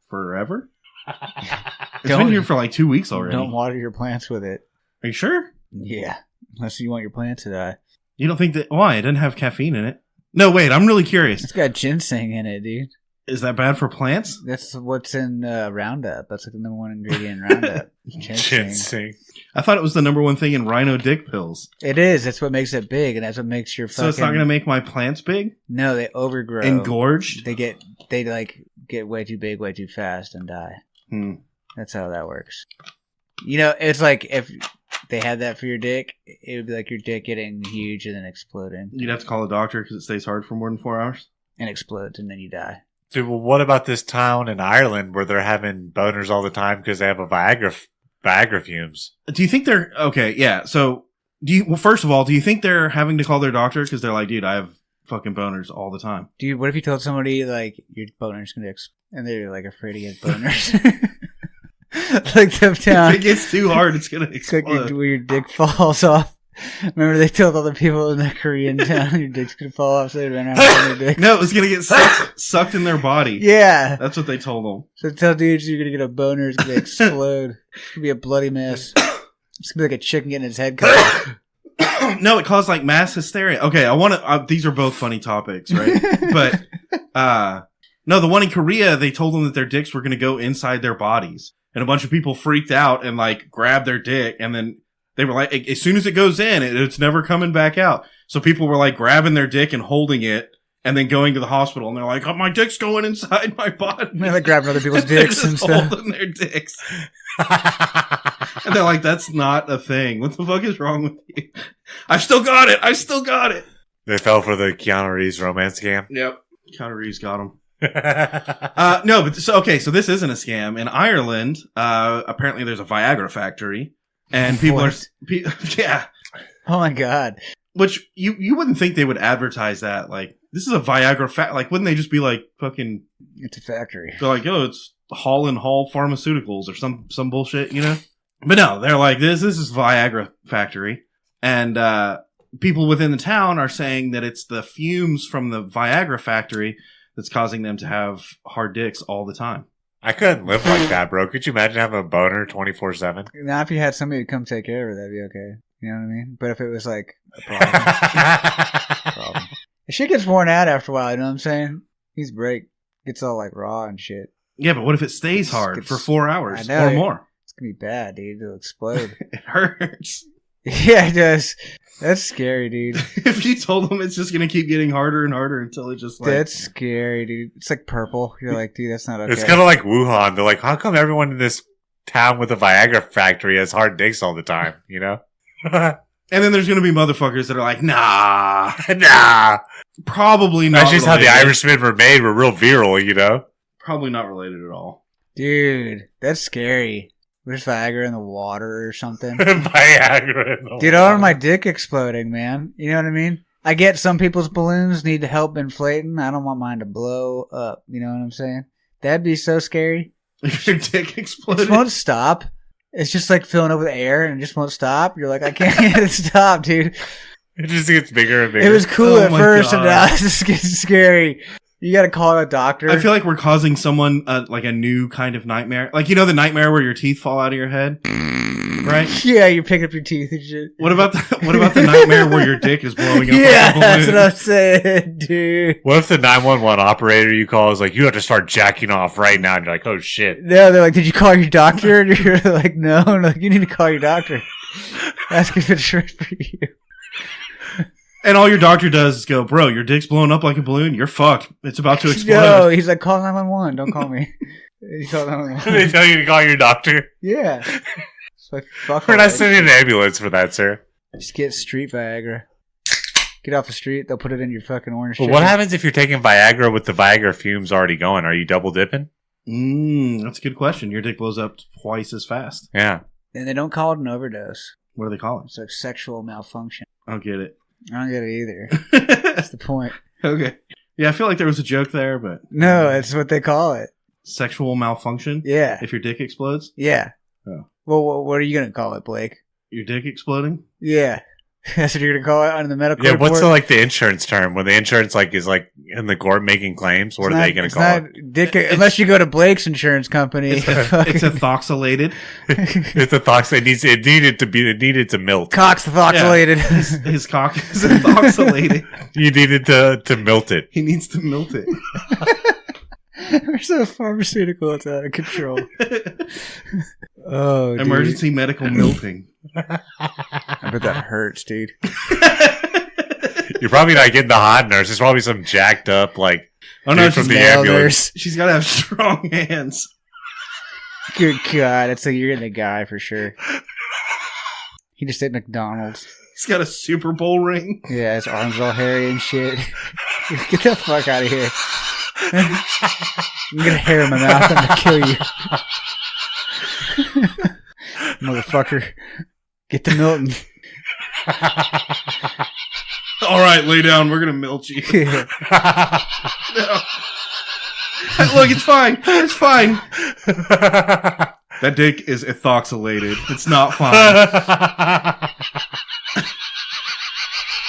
Forever? It's been here for like 2 weeks already. Don't water your plants with it. Are you sure? Yeah, unless you want your plants to die. You don't think that? Why? It doesn't have caffeine in it. No, wait. I'm really curious. It's got ginseng in it, dude. Is that bad for plants? That's what's in Roundup. That's like the number 1 ingredient in Roundup. Ginseng. I thought it was the number 1 thing in rhino dick pills. It is. That's what makes it big, and that's what makes your fucking... So it's not going to make my plants big? No, they overgrow. Engorged? They get way too big, way too fast, and die. That's how that works. It's like if they had that for your dick, it would be like your dick getting huge and then exploding. You'd have to call a doctor because it stays hard for more than 4 hours? And explodes, and then you die. Dude, well, what about this town in Ireland where they're having boners all the time because they have a Viagra fumes? Do you think they're... Okay, yeah. So, first of all, do you think they're having to call their doctor because they're like, dude, I have fucking boners all the time? Dude, what if you told somebody, like, your boner's gonna explode, and they're, like, afraid to get boners? Like the town. If it gets too hard, it's going to It's like explode. where your dick falls off. Remember they told all the people in that Korean town your dick's gonna fall off, so they ran around with their dick. No, it was going to get sucked in their body. Yeah. That's what they told them. So tell dudes you're gonna get a boner, it's gonna explode. It's gonna be a bloody mess. It's gonna be like a chicken getting its head cut off. No, it caused like mass hysteria. Okay, I want to. These are both funny topics, right? But no, the one in Korea, they told them that their dicks were going to go inside their bodies, and a bunch of people freaked out and like grabbed their dick, and then they were like, as soon as it goes in, it's never coming back out. So people were like grabbing their dick and holding it, and then going to the hospital, and they're like, "Oh, my dick's going inside my body." They're like grabbing other people's dicks and stuff. Holding their dicks. And they're like, that's not a thing. What the fuck is wrong with you? I still got it. They fell for the Keanu Reeves romance scam. Yep. Keanu Reeves got him. No, but so this isn't a scam. In Ireland, apparently there's a Viagra factory, and people What? yeah. Oh my god. Which you wouldn't think they would advertise that. Like, this is a Viagra like, wouldn't they just be like fucking? It's a factory. They're like, oh, it's Hall and Hall Pharmaceuticals or some bullshit, you know? But no, they're like, this is Viagra factory, and people within the town are saying that it's the fumes from the Viagra factory that's causing them to have hard dicks all the time. I couldn't live like that, bro. Could you imagine having a boner 24/7? Now, if you had somebody to come take care of it, that'd be okay. You know what I mean? But if it was like a problem, the shit gets worn out after a while. You know what I'm saying? He's break. Gets all like raw and shit. Yeah, but what if it stays hard for 4 hours or more? It's gonna be bad, dude. It'll explode. It hurts. Yeah, it does. That's scary, dude. If you told them it's just gonna keep getting harder and harder until it just like That's scary, dude. It's like purple. You're like, dude, that's not okay. It's kind of like Wuhan. They're like, how come everyone in this town with a Viagra factory has hard dicks all the time? You know? And then there's gonna be motherfuckers that are like, nah, Nah. probably not. That's just how the related. Irishmen were made. Were real virile, you know? Probably not related at all. Dude, that's scary. There's Viagra in the water or something. Viagra. In the Dude, I don't water. want my dick exploding, man. You know what I mean? I get some people's balloons need help inflating. I don't want mine to blow up. You know what I'm saying? That'd be so scary. If your dick It exploded, just won't stop. It's just like filling up with air and it just won't stop. You're like, I can't get it to stop, dude. It just gets bigger and bigger. It was cool Oh at my first, and God. now it's just getting scary. You gotta call a doctor. I feel like we're causing someone like a new kind of nightmare. Like, you know, the nightmare where your teeth fall out of your head, right? Yeah, you pick up your teeth and shit. What about the nightmare where your dick is blowing up? Yeah, like a that's balloon? what I'm saying, dude. What if the 911 operator you call is like, you have to start jacking off right now? And you're like, oh shit. No, they're like, did you call your doctor? And you're like, no. And like, you need to call your doctor. Ask if it's right for you. And all your doctor does is go, bro, your dick's blowing up like a balloon. You're fucked. It's about to explode. No, he's like, call 911. Don't call me. He called They 911. tell you to call your doctor. Yeah. So fuck We're all not that sending an shit. ambulance for that, sir. Just get street Viagra. Get off the street. They'll put it in your fucking orange Well, chicken. what happens if you're taking Viagra with the Viagra fumes already going? Are you double dipping? That's a good question. Your dick blows up twice as fast. Yeah. And they don't call it an overdose. What do they call it? It's like sexual malfunction. I don't get it. I don't get it either. That's the point. Okay. Yeah, I feel like there was a joke there, but No, it's what they call it. sexual malfunction. Yeah. If your dick explodes, Yeah. Oh. Well, what are you going to call it, Blake? your dick exploding. Yeah. That's what you're going to call it on the medical Yeah, report? what's the insurance term? When the insurance is in the court making claims, what It's are not- they going to it's call not it? Dick, unless you go to Blake's insurance company. It's ethoxylated. It's a thox. It needed to melt. Cox ethoxylated. His cock is ethoxylated. You needed to melt it. He needs to melt it. We're so pharmaceutical, it's out of control. Oh, dude. Emergency medical melting. I bet that hurts, dude. You're probably not getting the hot nurse. There's probably some jacked up Oh no, dude from she's, the Male ambulance. she's got to have strong hands. Good God, it's like you're getting a guy for sure. He just ate McDonald's. He's got a Super Bowl ring. Yeah, his arms all hairy and shit. Get the fuck out of here. I'm gonna hair in my mouth. I'm gonna kill you. Motherfucker. Get to Milton. All right, lay down. We're gonna melt you. Yeah. No. Look, it's fine. It's fine. That dick is ethoxylated. It's not fine.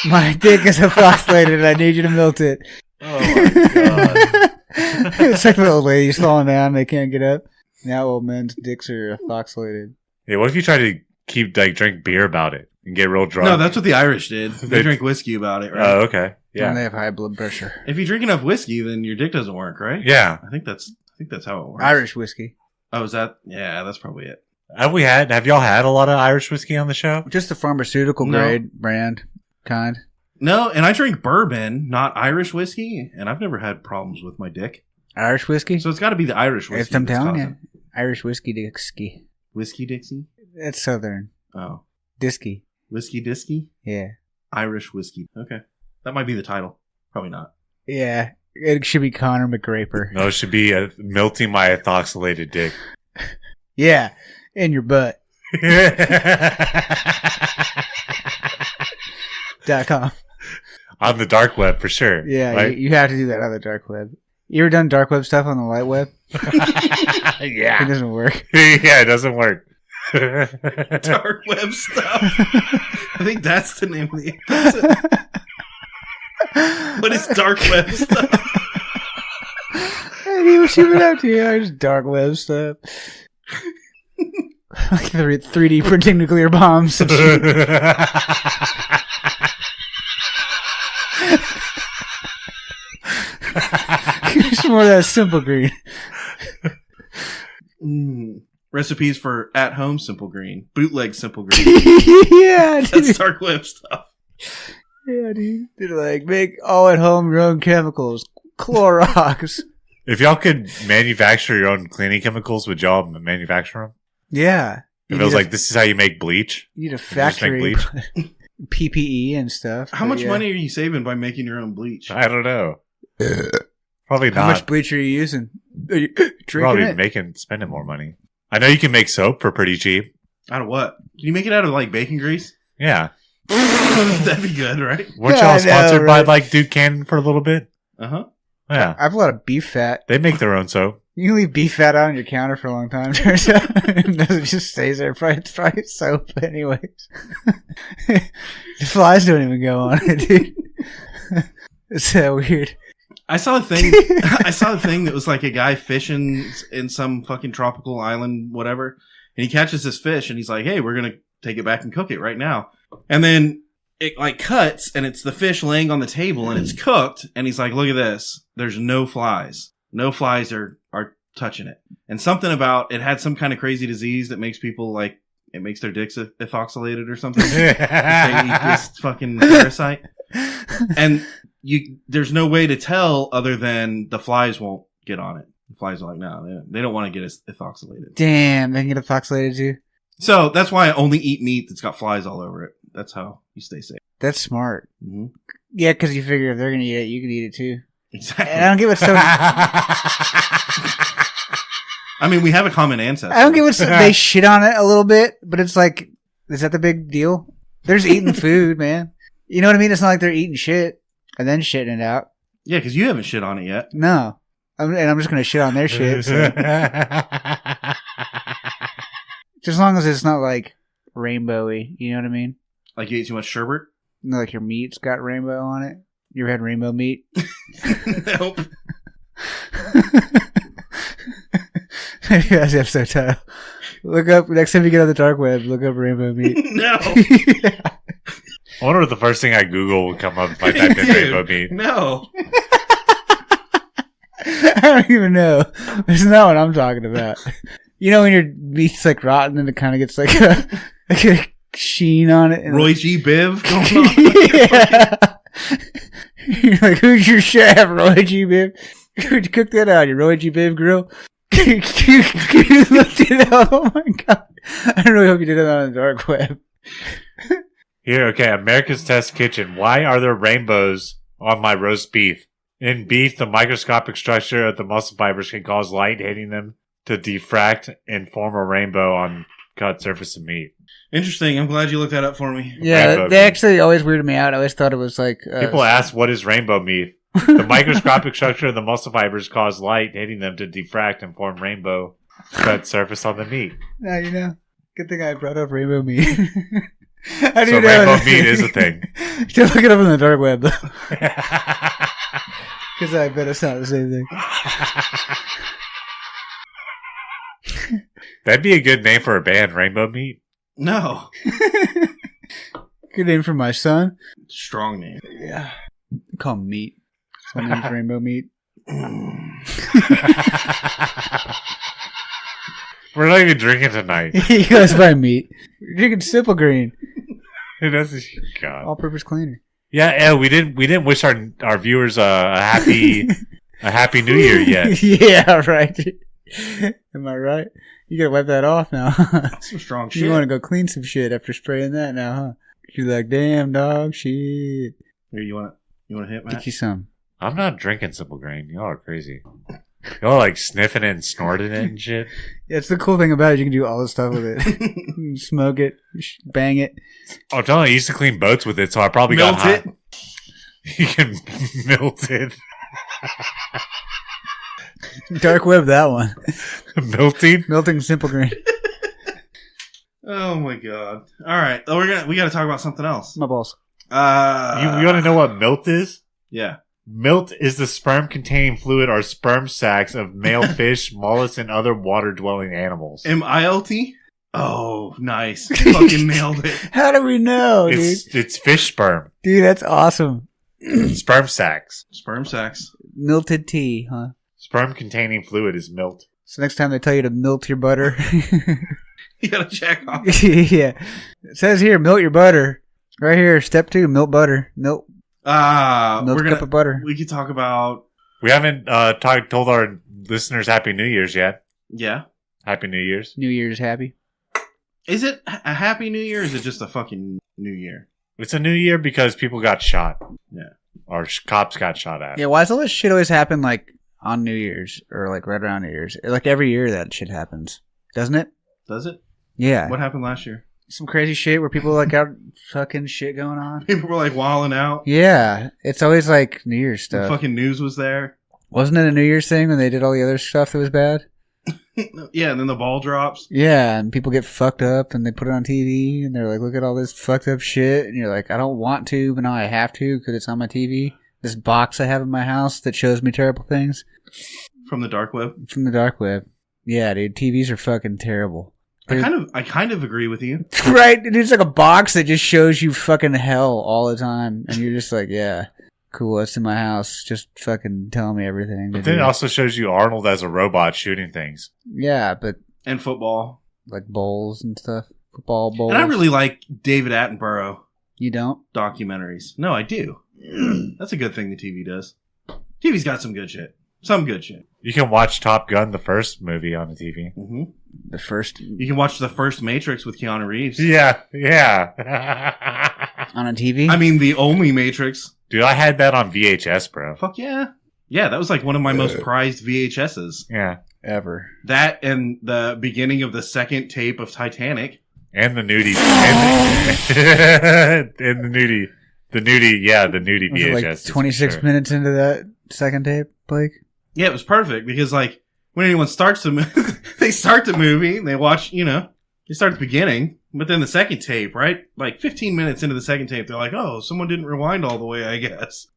My dick is ethoxylated and I need you to melt it. Oh my god. It's like the old ladies falling down, they can't get up. Now old men's dicks are ethoxylated. Yeah, what if you try to drink beer about it and get real drunk? No, that's what the Irish did. They drink whiskey about it, right? Oh, okay. Yeah. And Yeah. they have high blood pressure. If you drink enough whiskey, then your dick doesn't work, right? Yeah. I think that's how it works. Irish whiskey. Oh, is that? Yeah, that's probably it. Have y'all had a lot of Irish whiskey on the show? Just the pharmaceutical No. grade brand kind. No, and I drink bourbon, not Irish whiskey, and I've never had problems with my dick. Irish whiskey? So it's got to be the Irish whiskey. It's, I'm that's telling you. causing- Irish whiskey Dixie. Whiskey Dixie? That's southern. Oh. Disky. Whiskey Disky? Yeah. Irish whiskey. Okay. That might be the title. Probably not. Yeah. It should be Conor McGraper. No, it should be melting my ethoxylated dick. Yeah. In your butt. .com. On the dark web for sure. Yeah, right? you have to do that on the dark web. You ever done dark web stuff on the light web? It Yeah. doesn't work. Yeah, it doesn't work. Dark web stuff. I think that's the name of the episode. But it's dark web stuff. Hey, dude, what's you been up to? Yeah, just dark web stuff. Like 3D printing nuclear bombs and shit. Some more of that simple green. recipes for at-home Simple Green, bootleg Simple Green. Yeah, dude. That's dark web stuff. Yeah, dude. They're like, make all at home your own chemicals. Clorox. If y'all could manufacture your own cleaning chemicals, would y'all manufacture them? Yeah. If it was like, this is how you make bleach. You need a just make factory. bleach? PPE and stuff. How much money are you saving by making your own bleach? I don't know. Probably not. How much bleach are you using? Are you Probably drinking it? spending more money. I know you can make soap for pretty cheap. Out of what? Can you make it out of like bacon grease? Yeah. That'd be good, right? Weren't Yeah, y'all I know, sponsored by right? like Duke Cannon for a little bit? Uh-huh. Yeah. I have a lot of beef fat. They make their own soap. You can leave beef fat out on your counter for a long time. Turns out it just stays there. It's probably soap, anyways. The flies don't even go on it, dude. It's so weird. I saw a thing. I saw a thing that was like a guy fishing in some fucking tropical island, whatever, and he catches this fish, and he's like, "Hey, we're gonna take it back and cook it right now." And then it like cuts, and it's the fish laying on the table, and it's cooked. And he's like, "Look at this. There's no flies. No flies are touching it." And something about it had some kind of crazy disease that makes people like it makes their dicks ethoxylated or something. If they eat this fucking parasite, and there's no way to tell other than the flies won't get on it. The flies are like, no, they don't want to get ethoxylated. Damn, they can get ethoxylated too. So that's why I only eat meat that's got flies all over it. That's how you stay safe. That's smart. Mm-hmm. Yeah, because you figure if they're gonna eat it, you can eat it too. Exactly. And I don't get what's so. I mean, we have a common ancestor. I don't get what's they shit on it a little bit, but it's like, is that the big deal? They're just eating food, man. You know what I mean? It's not like they're eating shit and then shitting it out. Yeah, because you haven't shit on it yet. No, and I'm just gonna shit on their shit. So. Just as long as it's not like rainbowy, you know what I mean? Like you ate too much sherbet? No, like your meat's got rainbow on it. You ever had rainbow meat? Nope. Maybe that's the episode title. Look up next time you get on the dark web. Look up rainbow meat. No. Yeah. I wonder if the first thing I Google will come up if I type in rainbow meat. No. I don't even know. That's not what I'm talking about. You know when your meat's like rotten and it kind of gets like a sheen on it. And Roy G. Biv going on. Yeah. You're like, who's your chef, Roy G. Biv? Who'd you cook that on? Your Roy G. Biv grill? You looked it up. Oh my god. I really hope you did it on the dark web. Here, okay, America's Test Kitchen. Why are there rainbows on my roast beef? In beef, the microscopic structure of the muscle fibers can cause light hitting them to diffract and form a rainbow on cut surface of meat. Interesting. I'm glad you looked that up for me. Yeah, Rainbow they meat. actually always weirded me out. I always thought it was like... People ask, what is rainbow meat? The microscopic structure of the muscle fibers cause light hitting them to diffract and form rainbow cut surface on the meat. Now you know. Good thing I brought up rainbow meat. I So do know rainbow that. meat is a thing. Don't look it up on the dark web, though. Because I bet it's not the same thing. That'd be a good name for a band, Rainbow Meat. No. Good name for my son. Strong name. Yeah. Call him Meat. So my name's Rainbow Meat. We're not even drinking tonight. He goes by Meat. You're drinking Simple Green. God. All-purpose cleaner. Yeah, we didn't wish our viewers a happy New Year yet. Yeah, right. Am I right? You gotta wipe that off now. That's some strong shit. You want to go clean some shit after spraying that now, huh? You're like, damn, dog, shit. Here, you want to hit, Matt? Get you some. I'm not drinking Simple Grain. Y'all are crazy. Y'all like sniffing it and snorting it and shit. Yeah, it's the cool thing about it. You can do all this stuff with it. You can smoke it, bang it. I'm telling you, I used to clean boats with it, so I probably Melt got hot. it. You can melt it. Dark web, that one. Melting? Melting Simple Green. Oh my god! All right, we got to talk about something else. My balls. You want to know what milt is? Yeah. Milt is the sperm-containing fluid or sperm sacs of male fish, mollusks, and other water-dwelling animals. MILT? Oh, nice! Fucking nailed it. How do we know, dude? It's fish sperm. Dude, that's awesome. Sperm sacs. Sperm sacs. Milted tea, huh? Sperm-containing fluid is milt. So next time they tell you to melt your butter, You gotta check off. yeah, it says here, melt your butter. Right here, step 2, melt butter. Melt a cup of butter. We could talk about. We haven't told our listeners Happy New Year's yet. Yeah. Happy New Year's. New Year's happy. Is it a happy New Year or is it just a fucking New Year? It's a new year because people got shot. Yeah. Or cops got shot at. Yeah, why does all this shit always happen like on New Year's or like right around New Year's? Like every year that shit happens, doesn't it? Does it? Yeah. What happened last year? Some crazy shit where people like got fucking shit going on. People were like wilding out. Yeah, it's always like New Year's The stuff. fucking news was there. Wasn't it a New Year's thing when they did all the other stuff that was bad? Yeah, and then the ball drops. Yeah, and people get fucked up and they put it on TV and they're like, look at all this fucked up shit. And you're like, I don't want to, but now I have to because it's on my TV. This box I have in my house that shows me terrible things. From the dark web. From the dark web. Yeah, dude, TVs are fucking terrible. I kind of agree with you. Right? It's like a box that just shows you fucking hell all the time. And you're just like, yeah, cool, it's in my house. Just fucking telling me everything. But then it also shows you Arnold as a robot shooting things. Yeah, but And football. like bowls and stuff. Football bowls. And I really like David Attenborough You don't? documentaries. No, I do. That's a good thing the TV does. TV's got some good shit. Some good shit. You can watch Top Gun, the first movie, on the TV. Hmm. The first You can watch the first Matrix with Keanu Reeves. Yeah. on a TV? I mean, the only Matrix. Dude, I had that on VHS, bro. Fuck yeah. Yeah, that was like one of my most prized VHSs. Yeah. Ever. That and the beginning of the second tape of Titanic. And the nudie. And the nudie. The nudie, yeah, the nudie Was it VHS. like 26 minutes into that second tape, Blake? Yeah, it was perfect because like when anyone starts the they start the movie, they watch, they start at the beginning, but then the second tape, right? Like 15 minutes into the second tape, they're like, "Oh, someone didn't rewind all the way, I guess."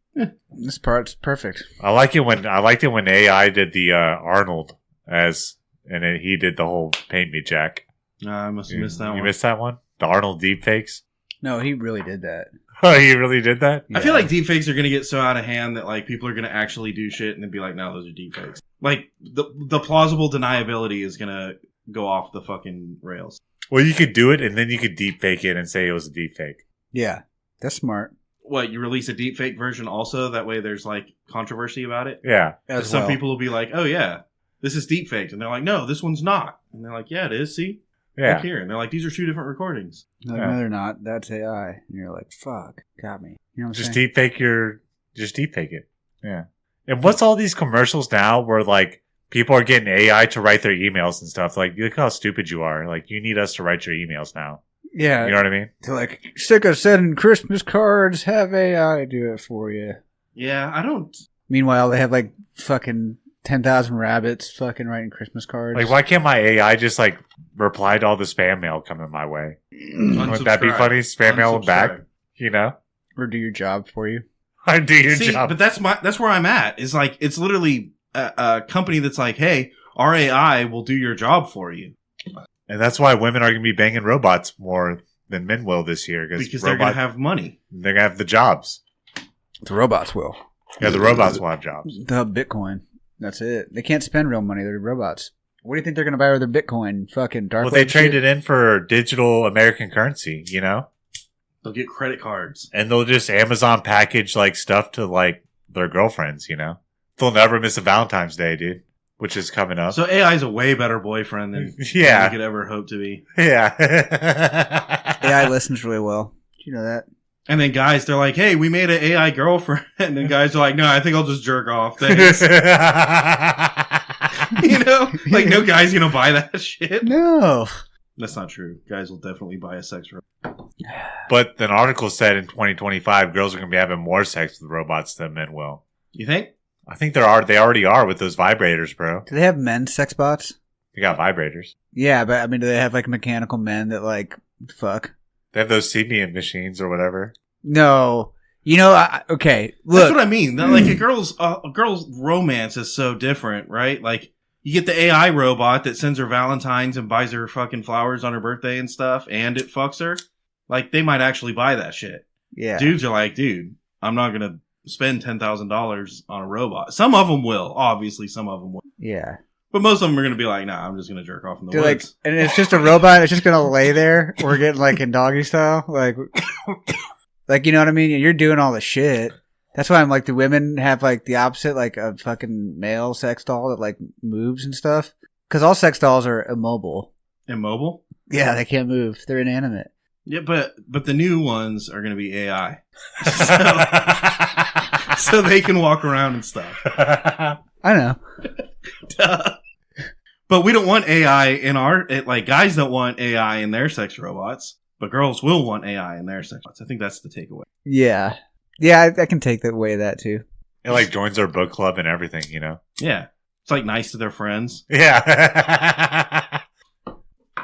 This part's perfect. I liked it when AI did the Arnold he did the whole paint me Jack. I must have missed that one. You missed that one? The Arnold deepfakes? No, he really did that. Oh, you really did that? I feel like deepfakes are going to get so out of hand that like people are going to actually do shit and then be like, "No, those are deepfakes." Like the plausible deniability is going to go off the fucking rails. Well, you could do it and then you could deepfake it and say it was a deepfake. Yeah, that's smart. What, you release a deepfake version also? That way there's like controversy about it? Yeah. As Some well. people will be like, "Oh yeah, this is deepfaked." And they're like, "No, this one's not." And they're like, "Yeah, it is. See? Yeah. Look here." And they're like, "These are two different recordings." Like, Yeah. no, they're not. That's AI. And you're like, fuck, got me. You know what I'm Just saying? just deepfake it. Yeah. And what's all these commercials now where like people are getting AI to write their emails and stuff? Like, look how stupid you are. Like, you need us to write your emails now. Yeah. You know what I mean? To like, sick of sending Christmas cards, have AI do it for you. Yeah, I don't. Meanwhile, they have like fucking 10,000 rabbits fucking writing Christmas cards. Like, why can't my AI just like reply to all the spam mail coming my way? Wouldn't that be Unsubscribe. funny? Spam mail back, Unsubscribe. you know? Or do your job for you. I do your See, job. but that's where I'm at. Is like it's literally a company that's like, "Hey, our AI will do your job for you," And that's why women are going to be banging robots more than men will this year because they're going to have money. they're gonna have the jobs. The robots will. Yeah, the robots will have jobs. They'll have Bitcoin. That's it. They can't spend real money. They're robots. What do you think they're going to buy with their Bitcoin? Fucking dark Well, they web trade shit? it in for digital American currency, you know? They'll get credit cards. And they'll just Amazon package like stuff to like their girlfriends, you know? They'll never miss a Valentine's Day, dude, which is coming up. So AI is a way better boyfriend than Yeah. we could ever hope to be. Yeah. AI listens really well. Do you know that? And then guys, they're like, "Hey, we made an AI girlfriend," and then guys are like, "No, I think I'll just jerk off." Thanks. Like no guy's gonna buy that shit. No. That's not true. Guys will definitely buy a sex robot. But an article said in 2025, girls are going to be having more sex with robots than men will. You think? I think they already are with those vibrators, bro. Do they have men's sex bots? They got vibrators. Yeah, but I mean, do they have like mechanical men that like fuck? They have those Symbian machines or whatever. No. You know, okay, look. That's what I mean. Like a girl's romance is so different, right? Like you get the AI robot that sends her Valentine's and buys her fucking flowers on her birthday and stuff, and it fucks her. Like they might actually buy that shit. Yeah. Dudes are like, "Dude, I'm not gonna spend $10,000 on a robot." Some of them will, obviously. Some of them will. Yeah. But most of them are going to be like, nah, I'm just going to jerk off in the Dude, like, woods. and it's just a robot. It's just gonna lay there. We're getting like in doggy style, like you know what I mean. You're doing all the shit. That's why I'm like, the women have like the opposite, like a fucking male sex doll that like moves and stuff. Because all sex dolls are immobile. Immobile? Yeah, they can't move. They're inanimate. Yeah, but the new ones are going to be AI. So they can walk around and stuff. I know. Duh. But we don't want AI in like, guys don't want AI in their sex robots, but girls will want AI in their sex robots. I think that's the takeaway. Yeah. Yeah, I can take that way of that too. It like joins our book club and everything, you know? Yeah. It's like nice to their friends. Yeah.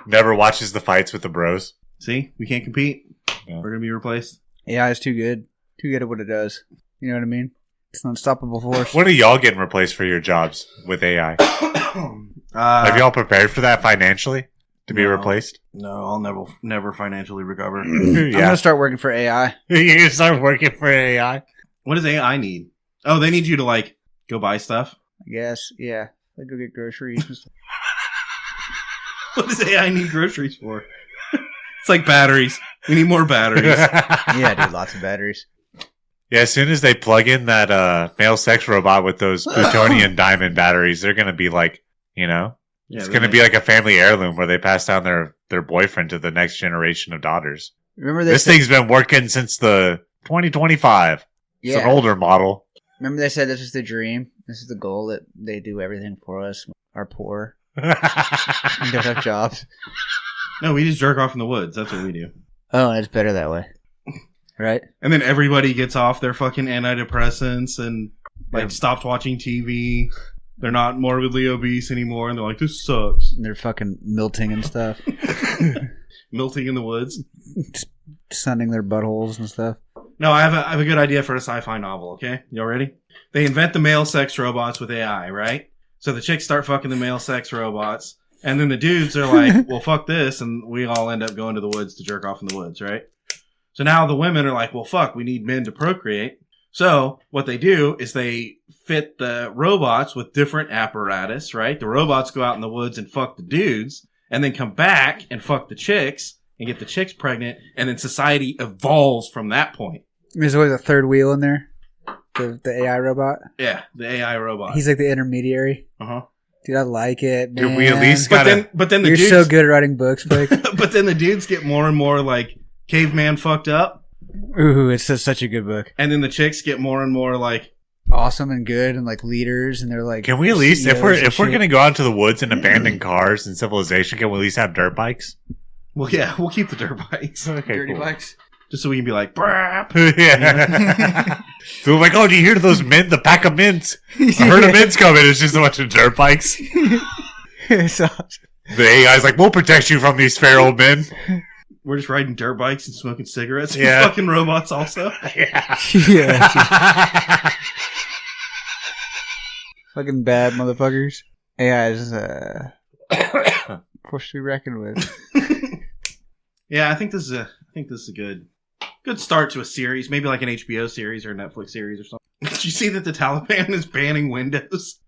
Never watches the fights with the bros. See? We can't compete. Yeah. We're going to be replaced. AI is too good. Too good at what it does. You know what I mean? It's an unstoppable force. When are y'all getting replaced for your jobs with AI? Have y'all prepared for that financially to be replaced? No, I'll never financially recover. I'm going to start working for AI. You start working for AI? What does AI need? Oh, they need you to like go buy stuff? I guess. Yeah. I go get groceries and stuff. What does AI need groceries for? It's like batteries. We need more batteries. Yeah, dude, lots of batteries. Yeah, as soon as they plug in that male sex robot with those plutonium diamond batteries, they're going to be like, you know, Yeah, it's going to be like a family heirloom where they pass down their boyfriend to the next generation of daughters. Remember This thing's been working since the 2025. It's an older model. Remember they said this is the dream? This is the goal, that they do everything for us. Are poor. We don't have jobs. No, we just jerk off in the woods. That's what we do. Oh, it's better that way. Right? And then everybody gets off their fucking antidepressants and like stops watching TV. They're not morbidly obese anymore, and they're like, this sucks. And they're fucking milting and stuff. Milting in the woods. Sunning their buttholes and stuff. No, I have a good idea for a sci-fi novel, okay? Y'all ready? They invent the male sex robots with AI, right? So the chicks start fucking the male sex robots, and then the dudes are like, well, fuck this, and we all end up going to the woods to jerk off in the woods, right? So now the women are like, well, fuck, we need men to procreate. So what they do is they fit the robots with different apparatus, right? The robots go out in the woods and fuck the dudes, and then come back and fuck the chicks and get the chicks pregnant, and then society evolves from that point. There's always a third wheel in there. The AI robot. Yeah, the AI robot. He's like the intermediary. Uh-huh. Dude, I like it, man. Dude, we at least gotta... But then the You're dudes, so good at writing books, Blake. But then the dudes get more and more like caveman fucked up, Ooh, it's such a good book. and then the chicks get more and more like, Awesome and good and like leaders, and they're like... Can we at least, if CEOs and we're shit. going to go out to the woods and abandon cars and civilization, can we at least have dirt bikes? well, yeah, we'll keep the dirt bikes Okay, Dirty cool. bikes. just so we can be like, brap. Yeah. So we're like, oh, do you hear those men? The pack of mints. I heard a mint's coming. It's just a bunch of dirt bikes. It's awesome. The AI's like, we'll protect you from these fair old men. We're just riding dirt bikes and smoking cigarettes. Yeah. And fucking robots also. Yeah. Yeah. Fucking bad motherfuckers. AI is forced to be reckoned with. Yeah, I think this is a good start to a series, maybe like an HBO series or a Netflix series or something. Did you see that the Taliban is banning Windows?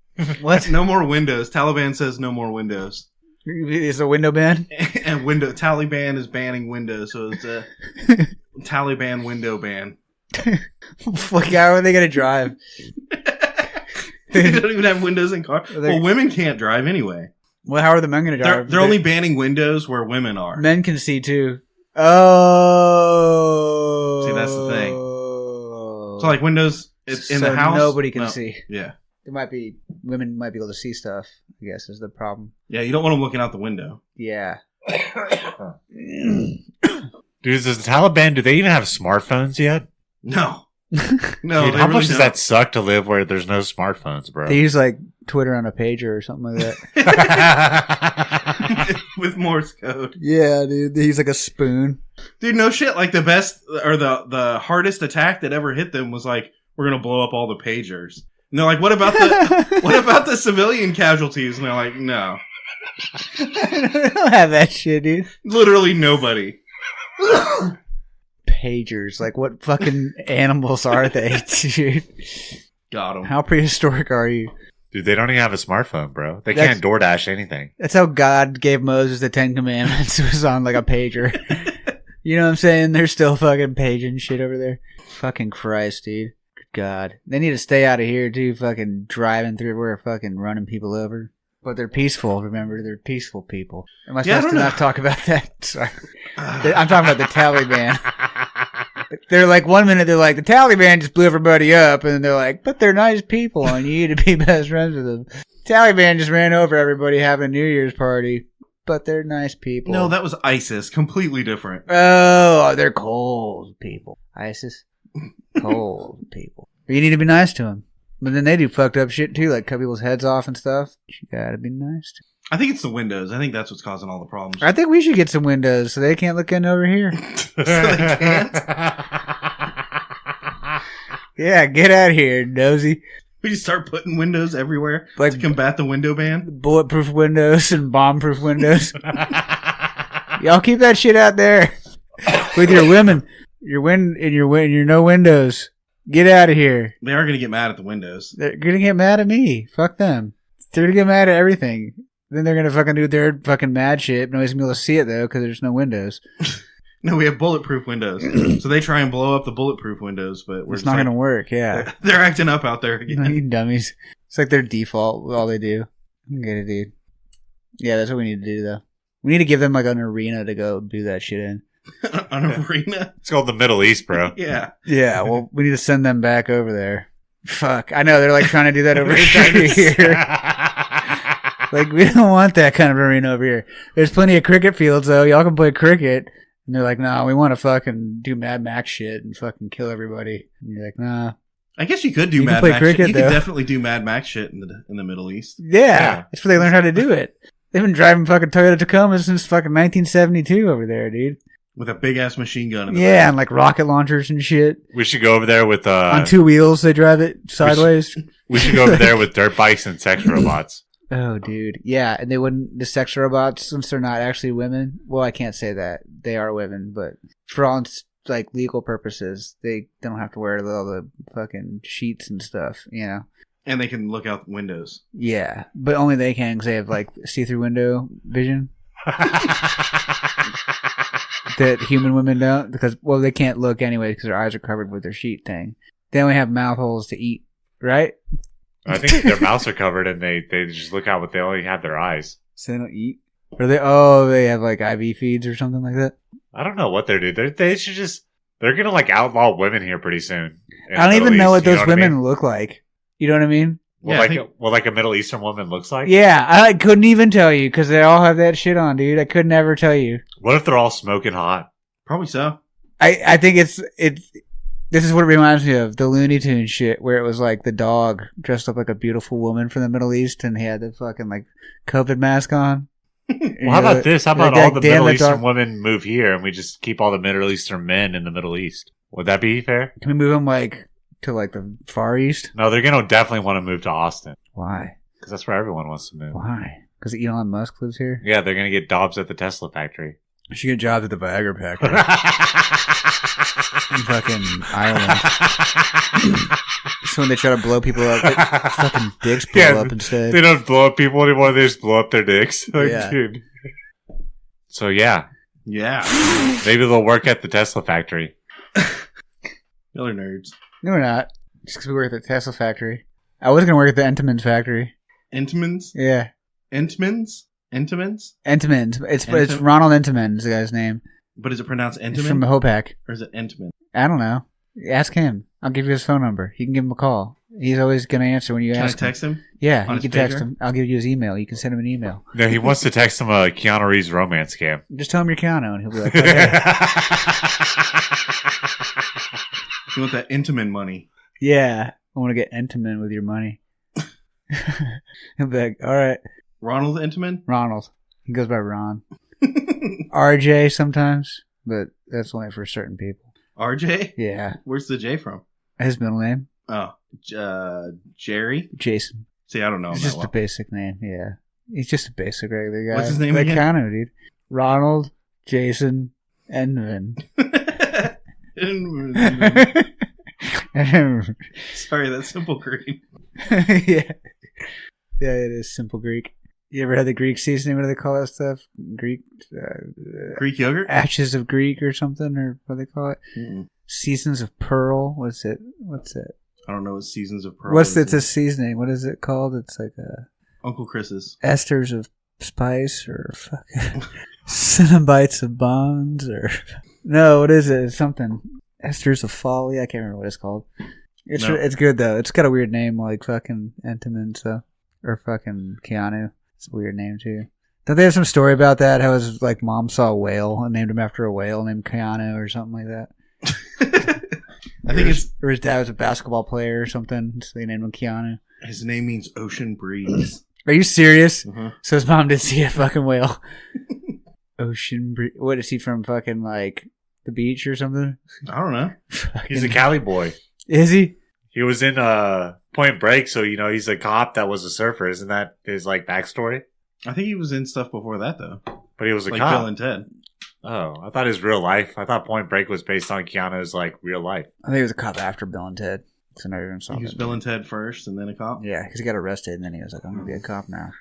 What? No more Windows. Taliban says no more Windows. Is a window ban? And Taliban is banning Windows, so it's a Taliban window ban. Fuck, how are they gonna drive? They don't even have windows in cars. Well, women can't drive anyway. Well, how are the men gonna drive? They're only banning windows where women are. Men can see too. Oh, See, that's the thing. So like windows in the house, nobody can see. Yeah, Women might be able to see stuff. I guess is the problem. yeah. You don't want them looking out the window. Yeah. Dude, does the Taliban, do they even have smartphones yet? No, no. Dude, they how really much does don't. that suck to live where there's no smartphones, bro? They use like Twitter on a pager or something like that. With Morse code? Yeah, dude. They use like a spoon. Dude, no shit. Like the best or the hardest attack that ever hit them was like, we're gonna blow up all the pagers. And they're like, what about the civilian casualties? And they're like, no, They don't have that shit, dude. literally nobody. Pagers. Like, what fucking animals are they, dude? Got them. How prehistoric are you? Dude, they don't even have a smartphone, bro. They That's- can't DoorDash anything. That's how God gave Moses the 10 Commandments. It was on like a pager. You know what I'm saying? They're still fucking paging shit over there. Fucking Christ, dude. Good God. They need to stay out of here, too. Fucking driving through everywhere, fucking running people over. But they're peaceful, remember? They're peaceful people. Am I supposed to not talk about that? Sorry. I'm talking about the Taliban. They're like, 1 minute they're like, the Taliban just blew everybody up. And then they're like, but they're nice people and you need to be best friends with them. Taliban just ran over everybody having a New Year's party. But they're nice people. No, that was ISIS. Completely different. Oh, they're cold people. ISIS? Cold people. You need to be nice to them. But then they do fucked up shit too, like cut people's heads off and stuff. You gotta be nice to them. I think it's the windows. I think that's what's causing all the problems. I think we should get some windows so they can't look in over here. So they can't? Yeah, get out of here, nosy. We just start putting windows everywhere Like- to combat the window ban. Bulletproof windows and bomb-proof windows. Y'all keep that shit out there with your women. Your no windows. Get out of here. They are going to get mad at the windows. They're gonna get mad at me. Fuck them. They're gonna get mad at everything. Then they're gonna fucking do their fucking mad shit. Nobody's gonna be able to see it though because there's no windows. No, we have bulletproof windows. So they try and blow up the bulletproof windows, but It's not gonna work. Yeah, They're acting up out there you again. dummies. It's like their default. All they do. I get it, dude. Yeah, that's what we need to do though. We need to give them like an arena to go do that shit in. An arena. It's called the Middle East, bro. Yeah. Yeah, well, we need to send them back over there. Fuck, I know they're like trying to do that over here. Like we don't want that kind of arena over here. There's plenty of cricket fields though. Y'all can play cricket. And they're like, nah, we want to fucking do Mad Max shit and fucking kill everybody. And you're like, nah. I guess you could do You can Mad play Max cricket, shit. You though. could definitely do Mad Max shit in the Middle East. Yeah, that's where they learned how to do it. They've been driving fucking Toyota Tacoma since fucking 1972 over there, dude. With a big ass machine gun in the Yeah, back. and like rocket launchers and shit. We should go over there with On two wheels, they drive it sideways. we should go over there with dirt bikes and sex robots. Oh, dude. Yeah, and they wouldn't, the sex robots, since they're not actually women, well, I can't say that. They are women, but for all, like, legal purposes, they don't have to wear all the fucking sheets and stuff, you know? And they can look out windows. Yeah, but only they can because they have, like, see-through window vision that human women don't, because, well, they can't look anyway because their eyes are covered with their sheet thing. They only have mouth holes to eat, right? I think their mouths are covered and they just look out, but they only have their eyes. So they don't eat? Or they have like IV feeds or something like that? I don't know what they're doing. They should just, they're going to like outlaw women here pretty soon. I don't even know what those women I mean? look like. You know what I mean? Well, Yeah, like a Middle Eastern woman looks like? Yeah, I couldn't even tell you because they all have that shit on, dude. I could never tell you. What if they're all smoking hot? Probably so. I think it's this is what it reminds me of, the Looney Tunes shit, where it was like the dog dressed up like a beautiful woman from the Middle East and he had the fucking like COVID mask on. Well, how about this? How about like, all the damn, Middle that Eastern dog- women move here and we just keep all the Middle Eastern men in the Middle East? Would that be fair? Can we move them like to like the Far East? No, they're going to definitely want to move to Austin Why? because that's where everyone wants to move. Why? Because Elon Musk lives here? Yeah, they're going to get jobs at the Tesla factory. We should get jobs at the Viagra factory. In fucking Ireland. So when they try to blow people up, fucking dicks blow Yeah, up instead. They don't blow up people anymore. They just blow up their dicks. Like, Yeah. dude. So, yeah. Yeah. Maybe they'll work at the Tesla factory. Y'all are nerds. No, we're not. Just because we work at the Tesla factory. I was going to work at the Entenmann's factory. Entenmann's? Yeah. Entenmann's? Entenmann's? Entenmann's. It's Entenmann? Ronald Entenmann's the guy's name. But is it pronounced He's from Entenmann? Hopac. Or is it Entenmann? I don't know. Ask him. I'll give you his phone number. You can give him a call. He's always going to answer when you Can I ask him. text him? Yeah, on you his can text pager? him. I'll give you his email. You can send him an email. No, he wants to text him a Keanu Reeves romance scam. Just tell him you're Keanu, and he'll be like, okay. You want that Entenmann money? Yeah, I want to get Entenmann with your money. He'll be like, all right, Ronald Entenmann? Ronald. He goes by Ron. RJ sometimes, but that's only for certain people. RJ? Yeah, Where's the J from? his middle name, Oh, Jerry? Jason. See, I don't know him It's that just a well. basic name, yeah. He's just a basic regular guy. What's his name like again? Keanu, dude. Ronald Jason Enman. Sorry, that's simple green. Yeah. Yeah, it is simple Greek. You ever had the Greek seasoning? What do they call that stuff? Greek Greek yogurt? ashes of Greek or something, or what do they call it? Mm-mm. Seasons of pearl. What's it? I don't know what seasons of pearl What's is. it's a seasoning? What is it called? It's like a Uncle Chris's. esters of spice or fucking cinnabites of bonds or no, what is it? It's something esters of folly. I can't remember what it's called. No. It's good though. It's got a weird name like fucking Entenmann, so or fucking Keanu. It's a weird name too. Don't they have some story about that? How his like mom saw a whale and named him after a whale named Keanu or something like that. I think Or his dad was a basketball player or something, so they named him Keanu. his name means ocean breeze. Are you serious? Uh-huh. So his mom did see a fucking whale. Ocean breeze. What is he from? Fucking like the beach or something? I don't know. He's a Cali boy. Is he? He was in Point Break, so he's a cop that was a surfer. Isn't that his like backstory? I think he was in stuff before that though, But he was a like cop. Bill and Ted. Oh, I thought his real life. I thought Point Break was based on Keanu's like real life. I think he was a cop after Bill and Ted. So never even saw He was it. Bill and Ted first, and then a cop. Yeah, because he got arrested and then he was like, I'm gonna be a cop now.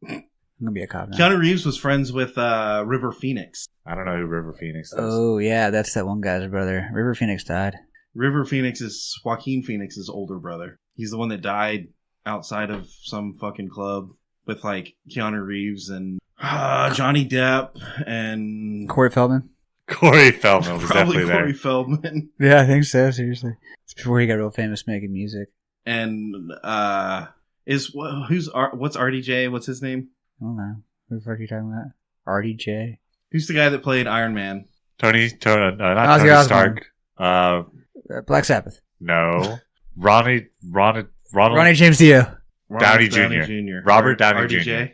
I'm gonna be a cop now. Keanu Reeves was friends with River Phoenix. I don't know who River Phoenix is. Oh yeah, that's that one guy's brother. River Phoenix died. River Phoenix is Joaquin Phoenix's older brother. He's the one that died outside of some fucking club with like Keanu Reeves and Johnny Depp and Corey Feldman. Corey Feldman was probably definitely Corey there. Feldman. Yeah, I think so. Seriously, it's before he got real famous making music. And what's RDJ? What's his name? I don't know. Who the fuck are you talking about? RDJ. Who's the guy that played Iron Man? Not Ozzy Tony Osbourne. Stark. Black Sabbath. No. Ronald Ronnie James Dio. Downey Jr. Robert Downey Jr.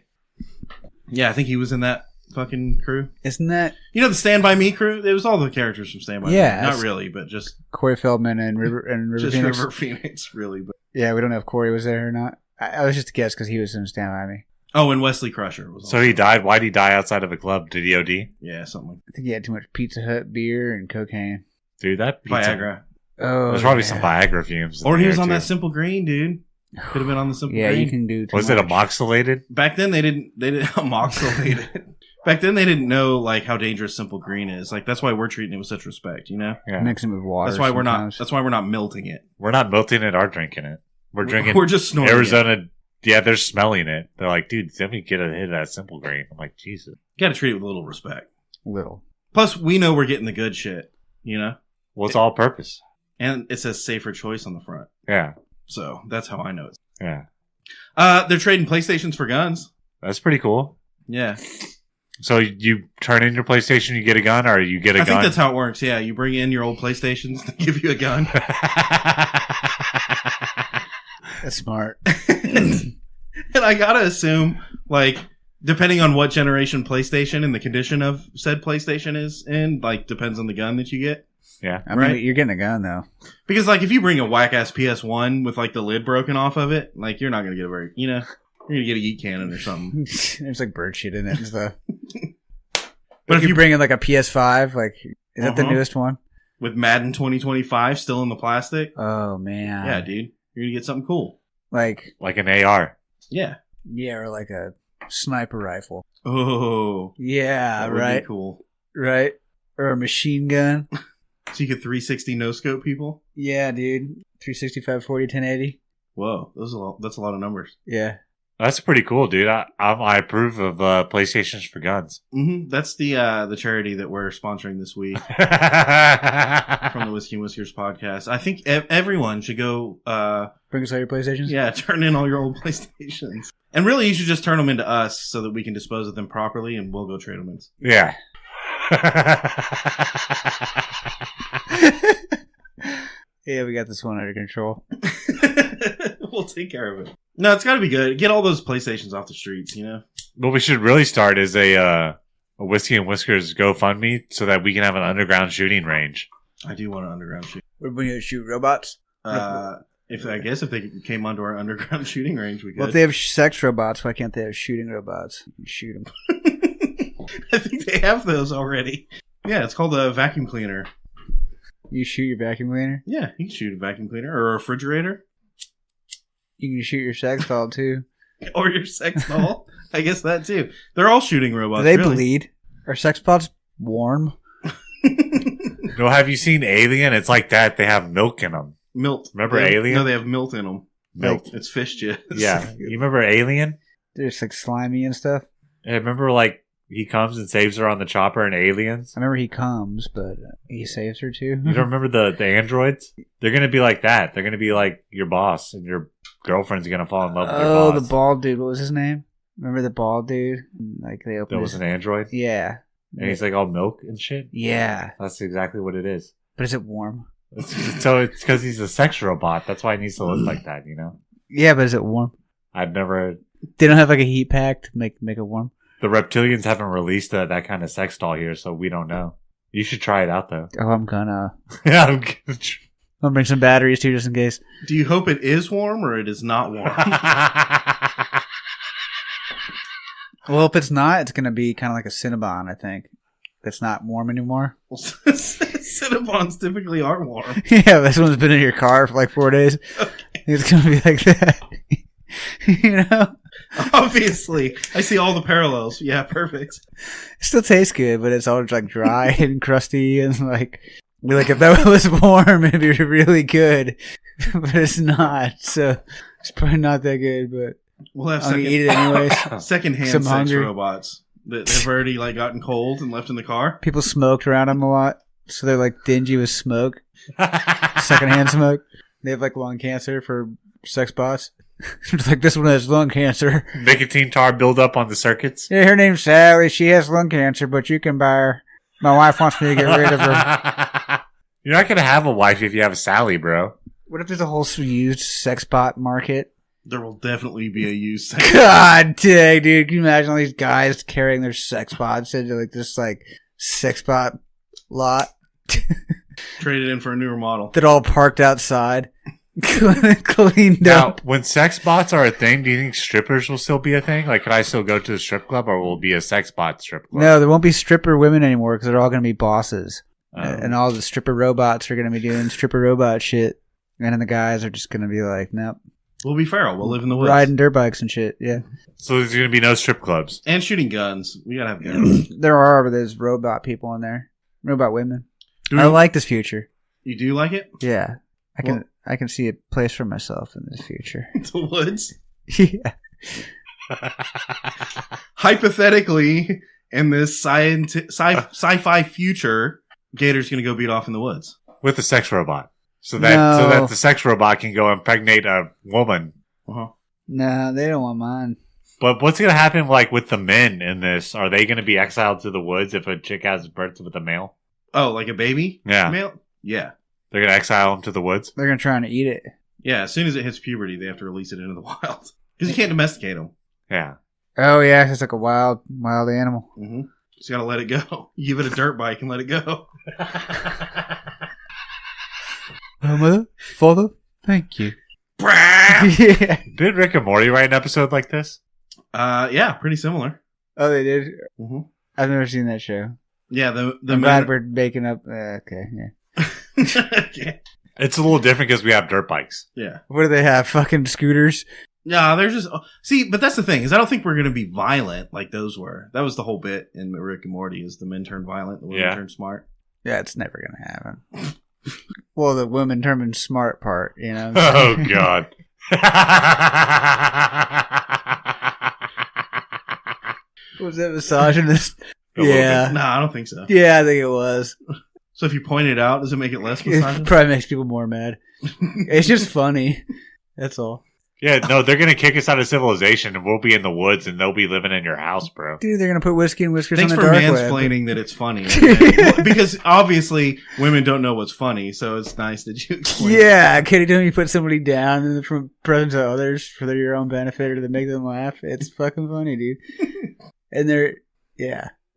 Yeah, I think he was in that fucking crew. Isn't that You know the Stand By Me crew? It was all the characters from Stand By Yeah, Me. Not that's- really, but just Corey Feldman and River just Phoenix? River Phoenix, really. But Yeah, we don't know if Corey was there or not. I was just a guess because he was in Stand By Me. oh, and Wesley Crusher was. So also- he died. Why'd he die outside of a club? Did he OD? Yeah, something like I think he had too much Pizza Hut beer and cocaine. Dude, that pizza. Viagra. Oh, There's probably yeah. some Viagra fumes. in Or he there, was on too. that Simple Green, dude. Could have been on the Simple Yeah, Green. you can do. Too Was it much. amoxylated? Back then they didn't amoxylated. Back then they didn't know like how dangerous Simple Green is. Like that's why we're treating it with such respect, you know? Yeah. Mix it with water. That's why sometimes. we're not melting it. We're not melting it or drinking it. We're drinking We're just snorting Arizona. Yeah, they're smelling it. They're like, dude, let me get a hit of that Simple Green. I'm like, Jesus. You gotta treat it with a little respect. little. Plus we know we're getting the good shit, you know? Well, it's all purpose. And it says safer choice on the front. Yeah. So that's how I know it. Yeah. They're trading PlayStations for guns. That's pretty cool. Yeah. So you turn in your PlayStation, you get a gun, or you get a I gun? think that's how it works. Yeah, you bring in your old PlayStations, they give you a gun. That's smart. And I gotta assume, like, depending on what generation PlayStation and the condition of said PlayStation is in, like, depends on the gun that you get. Yeah. I mean, Right. you're getting a gun though. Because, like, if you bring a whack ass PS1 with, like, the lid broken off of it, like, you're not gonna get a very, you know, you're gonna get a yeet cannon or something. There's like bird shit in it and stuff. But if you bring in like a PS5, like is that the Uh-huh. newest one? With Madden 2025 still in the plastic, Oh man. yeah, dude, you're gonna get something cool. Like Like an AR. Yeah. yeah, or like a sniper rifle. Oh, Yeah, that would right, be cool. right. Or a machine gun. So you could 360 no scope people. Yeah, dude. 365, 40, 1080. Whoa, that's a lot of numbers. Yeah. That's pretty cool, dude. I approve of PlayStations for guns. Mm-hmm. That's the charity that we're sponsoring this week from the Whiskey and Whiskers podcast. I think everyone should go. Bring us all your PlayStations. Yeah, turn in all your old PlayStations, and really, you should just turn them into us so that we can dispose of them properly, and we'll go trade them in. Yeah. Yeah, we got this one under control. We'll take care of it. No, it's got to be good. Get all those PlayStations off the streets, you know. What we should really start is a Whiskey and Whiskers GoFundMe so that we can have an underground shooting range. I do want an underground shoot. We're going to shoot robots. If they came onto our underground shooting range, we could. Well, if they have sex robots, why can't they have shooting robots? You can shoot them. I think they have those already. Yeah, it's called a vacuum cleaner. You shoot your vacuum cleaner? Yeah, you can shoot a vacuum cleaner or a refrigerator. You can shoot your sex doll too. Or your sex doll. I guess that too. They're all shooting robots. Do they really. bleed? Are sex bots warm? No, have you seen Alien? It's like that. They have milk in them. Milt. Remember Alien? No, they have milt in them. Milk. It's fish jizz. Yeah. You remember Alien? They're just like slimy and stuff. Yeah, remember like he comes and saves her on the chopper in Aliens? I remember he comes, but he saves her too. You don't remember the androids? They're going to be like that. They're going to be like your boss, and your girlfriend's going to fall in love with your boss. Oh, the bald dude. What was his name? Remember the bald dude? Like they opened That was an android? Yeah. And he's like all milk and shit? Yeah. That's exactly what it is. But is it warm? So it's because he's a sex robot. That's why he needs to look like that, you know? Yeah, but is it warm? I've never... They don't have like a heat pack to make it warm? The reptilians haven't released that kind of sex doll here, so we don't know. You should try it out, though. Oh, I'm gonna... Yeah, I'm gonna I'm gonna bring some batteries too, just in case. Do you hope it is warm or it is not warm? Well, if it's not, it's gonna be kind of like a Cinnabon, I think. It's not warm anymore. Well, Cinnabons typically aren't warm. Yeah, this one's been in your car for like 4 days. Okay. It's gonna be like that. You know? Obviously. I see all the parallels. Yeah, perfect. It still tastes good, but it's all like dry and crusty and like if that was warm, it'd be really good. But it's not, so it's probably not that good. But We'll have I'll eat it anyways. secondhand Some sex hungry. robots that have already like gotten cold and left in the car. People smoked around them a lot, so they're like dingy with smoke, secondhand smoke. They have like lung cancer for sex bots. It's like this one has lung cancer. Nicotine tar buildup on the circuits. Yeah, her name's Sally. She has lung cancer, but you can buy her. My wife wants me to get rid of her. You're not going to have a wife if you have a Sally, bro. What if there's a whole used sex bot market? There will definitely be a used sex. God dang, dude. Can you imagine all these guys carrying their sex bots into like this like sex bot lot? Traded in for a newer model. That all parked outside. Cleaned Now, up. when sex bots are a thing, do you think strippers will still be a thing? Like, could I still go to the strip club, or will it be a sex bot strip club? No, there won't be stripper women anymore because they're all going to be bosses. Oh. And all the stripper robots are going to be doing stripper robot shit. And then the guys are just going to be like, nope. We'll be feral. We'll live in the woods. Riding dirt bikes and shit, yeah. So there's going to be no strip clubs. And shooting guns. We gotta have guns. There are, but there's robot people in there. Robot women. Do I we- like this future. You do like it? Yeah. I can see a place for myself in this future. The woods? Yeah. Hypothetically, in this sci-fi future, Gator's gonna go beat off in the woods. With a sex robot. So that the sex robot can go impregnate a woman. Uh-huh. No, they don't want mine. But what's going to happen, like, with the men in this? Are they going to be exiled to the woods if a chick has birth with a male? Oh, like a baby? Yeah. Male? Yeah. They're going to exile him to the woods? They're going to try and eat it. Yeah, as soon as it hits puberty, they have to release it into the wild. Because you can't domesticate them. Yeah. Oh, yeah. It's like a wild animal. Mm-hmm. Just gotta let it go. You give it a dirt bike and let it go. Mother, father, thank you. Yeah. Yeah. Did Rick and Morty write an episode like this? Yeah, pretty similar. Oh, they did? Mm-hmm. I've never seen that show. Yeah, the I'm glad we're making up. Okay, yeah. Okay. It's a little different because we have dirt bikes. Yeah. What do they have? Fucking scooters? Yeah, they're just see, but that's the thing is I don't think we're gonna be violent like those were. That was the whole bit in Rick and Morty is the men turn violent, the women turn smart. Yeah, it's never going to happen. Well, the women turn smart part, you know? Oh, God. Was it misogynist? A little Yeah. No, I don't think so. Yeah, I think it was. So if you point it out, does it make it less It misogynist? probably makes people more mad. It's just funny. That's all. Yeah, no, they're going to kick us out of civilization and we'll be in the woods and they'll be living in your house, bro. Dude, they're going to put whiskey and whiskers Thanks on for the dark web. mansplaining that it's funny. Because obviously women don't know what's funny, so it's nice that you explain. Yeah, can you put somebody down in the presence of others for your own benefit or to make them laugh? It's fucking funny, dude. And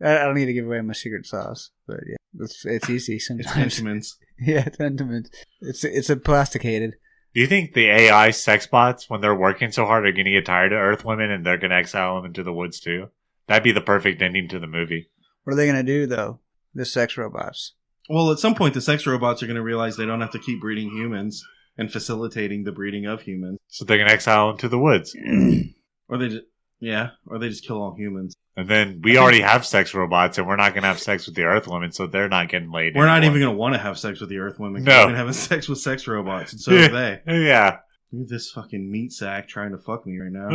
I don't need to give away my secret sauce, but yeah, it's easy It's sometimes. Entenmann's. Yeah, it's Entenmann's. It's a plasticated. Do you think the AI sex bots, when they're working so hard, are going to get tired of Earth women and they're going to exile them into the woods too? That'd be the perfect ending to the movie. What are they going to do, though? The sex robots. Well, at some point, the sex robots are going to realize they don't have to keep breeding humans. and facilitating the breeding of humans. So they can exile into the woods. Or they just kill all humans. And then we already have sex robots, and we're not going to have sex with the Earth women, so they're not getting laid. We're not anymore. even going to want to have sex with the Earth women. No. We're going to have sex with sex robots, and so are they. Yeah. Look at this fucking meat sack trying to fuck me right now.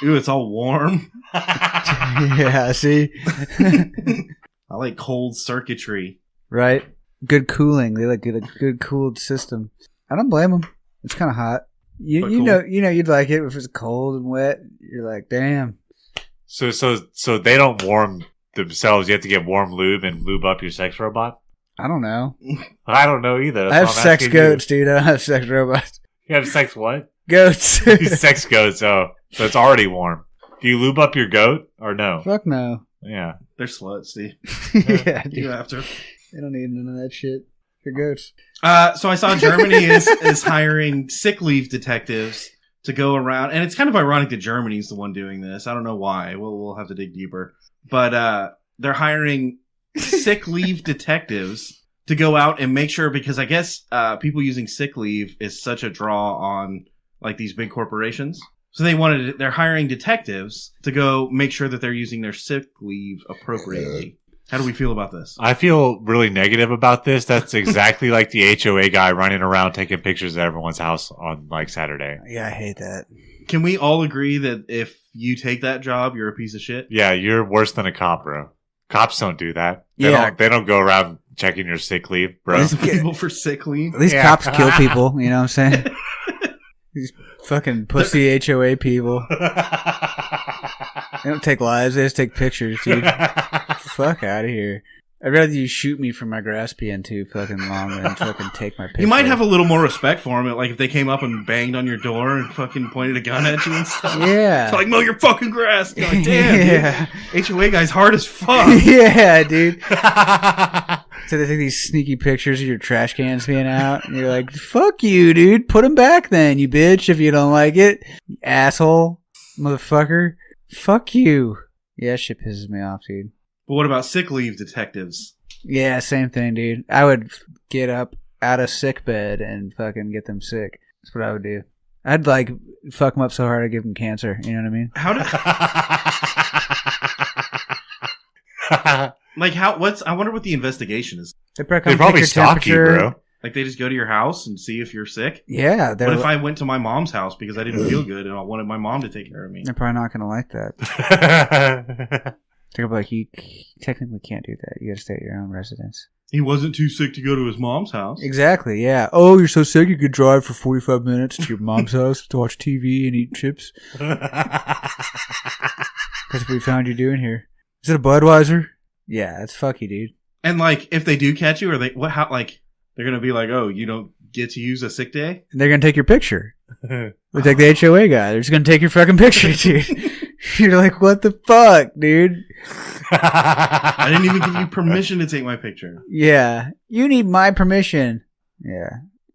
Ooh, it's all warm. Yeah, see? I like cold circuitry. Right? Good cooling. They like a good cooled system. I don't blame them. It's kind of hot. You But cool. know you'd like it if it's cold and wet. You're like, damn. So they don't warm themselves. You have to get warm lube and lube up your sex robot? I don't know. I don't know either. I have That's why I'm sex asking goats, dude. I don't have sex robots. You have sex what? Goats. Sex goats. Oh, so it's already warm. Do you lube up your goat or no? Fuck no. Yeah. They're sluts, see. Yeah, You dude. have to. They don't need none of that shit. They're goats. So I saw Germany is hiring sick leave detectives to go around, and it's kind of ironic that Germany's the one doing this. I don't know why. We'll have to dig deeper. But they're hiring sick leave detectives to go out and make sure, because I guess people using sick leave is such a draw on like these big corporations. So they're hiring detectives to go make sure that they're using their sick leave appropriately. How do we feel about this? I feel really negative about this. That's exactly like the HOA guy running around taking pictures of everyone's house on like Saturday. Yeah, I hate that. Can we all agree that if you take that job, you're a piece of shit? Yeah, you're worse than a cop, bro. Cops don't do that. Yeah. They don't go around checking your sick leave, bro. These people for sick leave? At least Yeah. cops kill people, you know what I'm saying? These fucking pussy HOA people. They don't take lives, they just take pictures, dude. Fuck out of here. I'd rather you shoot me for my grass being too fucking long than fucking take my picture. You might have a little more respect for them, like if they came up and banged on your door and fucking pointed a gun at you and stuff. Yeah. It's like, mow your fucking grass. You're like, damn, Yeah. dude. HOA guy's hard as fuck. Yeah, dude. So they take these sneaky pictures of your trash cans being out, and you're like, fuck you, dude. Put them back then, you bitch, if you don't like it. You asshole. Motherfucker. Fuck you. Yeah, that shit pisses me off, dude. But what about sick leave detectives? Yeah, same thing, dude. I would get up out of sick bed and fucking get them sick. That's what I would do. I'd like fuck them up so hard I'd give them cancer. You know what I mean? How do I wonder what the investigation is. They probably, They come probably take your stalk you, temperature. bro. Like they just go to your house and see if you're sick? Yeah, What if I went to my mom's house because I didn't feel good and I wanted my mom to take care of me? they're probably not going to like that. They're like, you technically can't do that. You got to stay at your own residence. He wasn't too sick to go to his mom's house. Exactly, yeah. Oh, you're so sick you could drive for 45 minutes to your mom's house to watch TV and eat chips? That's what we found you doing here. Is it a Budweiser? Yeah, that's fucky, dude. And like, if they do catch you, they're gonna be like, "Oh, you don't get to use a sick day." And they're going to take your picture. They take the HOA guy. They're just going to take your fucking picture, dude. You're like, what the fuck, dude? I didn't even give you permission to take my picture. Yeah. You need my permission. Yeah.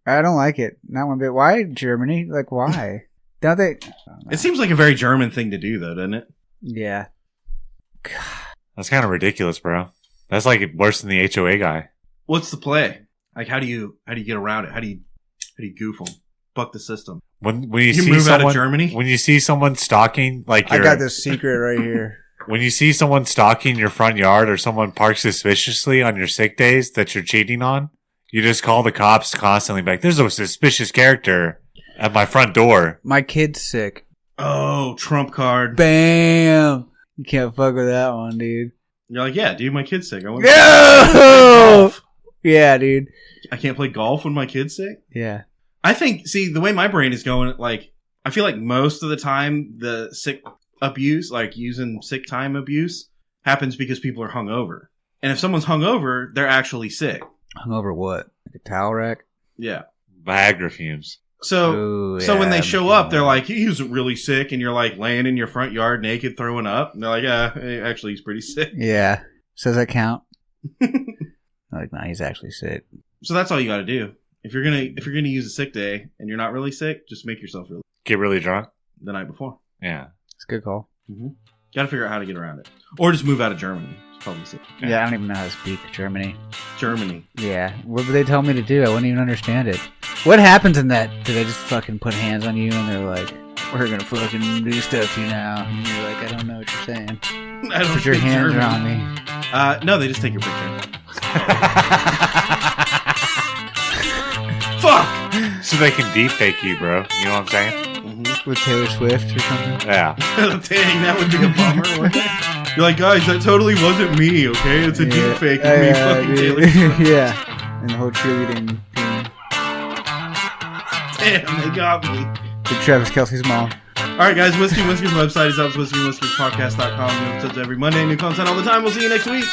I don't like it. Not one bit. Why Germany? Like, why? Don't they? I don't know. It seems like a very German thing to do, though, doesn't it? Yeah. That's kind of ridiculous, bro. That's like worse than the HOA guy. What's the play? Like, how do you get around it? How do you goof them? Buck the system. When you You see move out someone, of Germany? when you see someone stalking, like I your, got this secret right here. when you see someone stalking your front yard or someone parks suspiciously on your sick days that you're cheating on, you just call the cops constantly back. There's a suspicious character at my front door. My kid's sick. Oh, trump card. Bam! You can't fuck with that one, dude. You're like, yeah, dude, my kid's sick. I want No! golf. Yeah, dude. I can't play golf when my kid's sick. Yeah. I think, see, the way my brain is going, like, I feel like most of the time the sick abuse, like using sick time abuse, happens because people are hungover. And if someone's hungover, they're actually sick. Hungover what? Like a towel rack? Yeah. Viagra fumes. So Ooh, so when yeah, they show up, they're like, he was really sick, and you're like laying in your front yard naked, throwing up. And they're like, yeah, actually, he's pretty sick. Yeah. So does that count? Like, nah, he's actually sick. So that's all you got to do. If you're gonna use a sick day and you're not really sick, just make yourself really Get really drunk. the night before. Yeah. It's a good call. Got to figure out how to get around it, or just move out of Germany. It's probably sick. Yeah, I don't even know how to speak Germany. Germany. Yeah. What would they tell me to do? I wouldn't even understand it. What happens in that? Do they just fucking put hands on you and they're like, we're gonna fucking do stuff to you now? And you're like, I don't know what you're saying. I don't Put your speak hands German. on me. No, they just take your picture. Fuck! So they can deep fake you, bro. You know what I'm saying? With Taylor Swift or something? Yeah. Dang, that would be a bummer, wouldn't it? You're like, guys, that totally wasn't me, okay? It's a deep fake of me fucking Taylor Swift. Yeah. And the whole cheerleading thing. Damn, they got me. With Travis Kelce's mom. Alright, guys, Whiskey's website is up, whiskeypodcast.com. New episodes every Monday, new content all the time. We'll see you next week.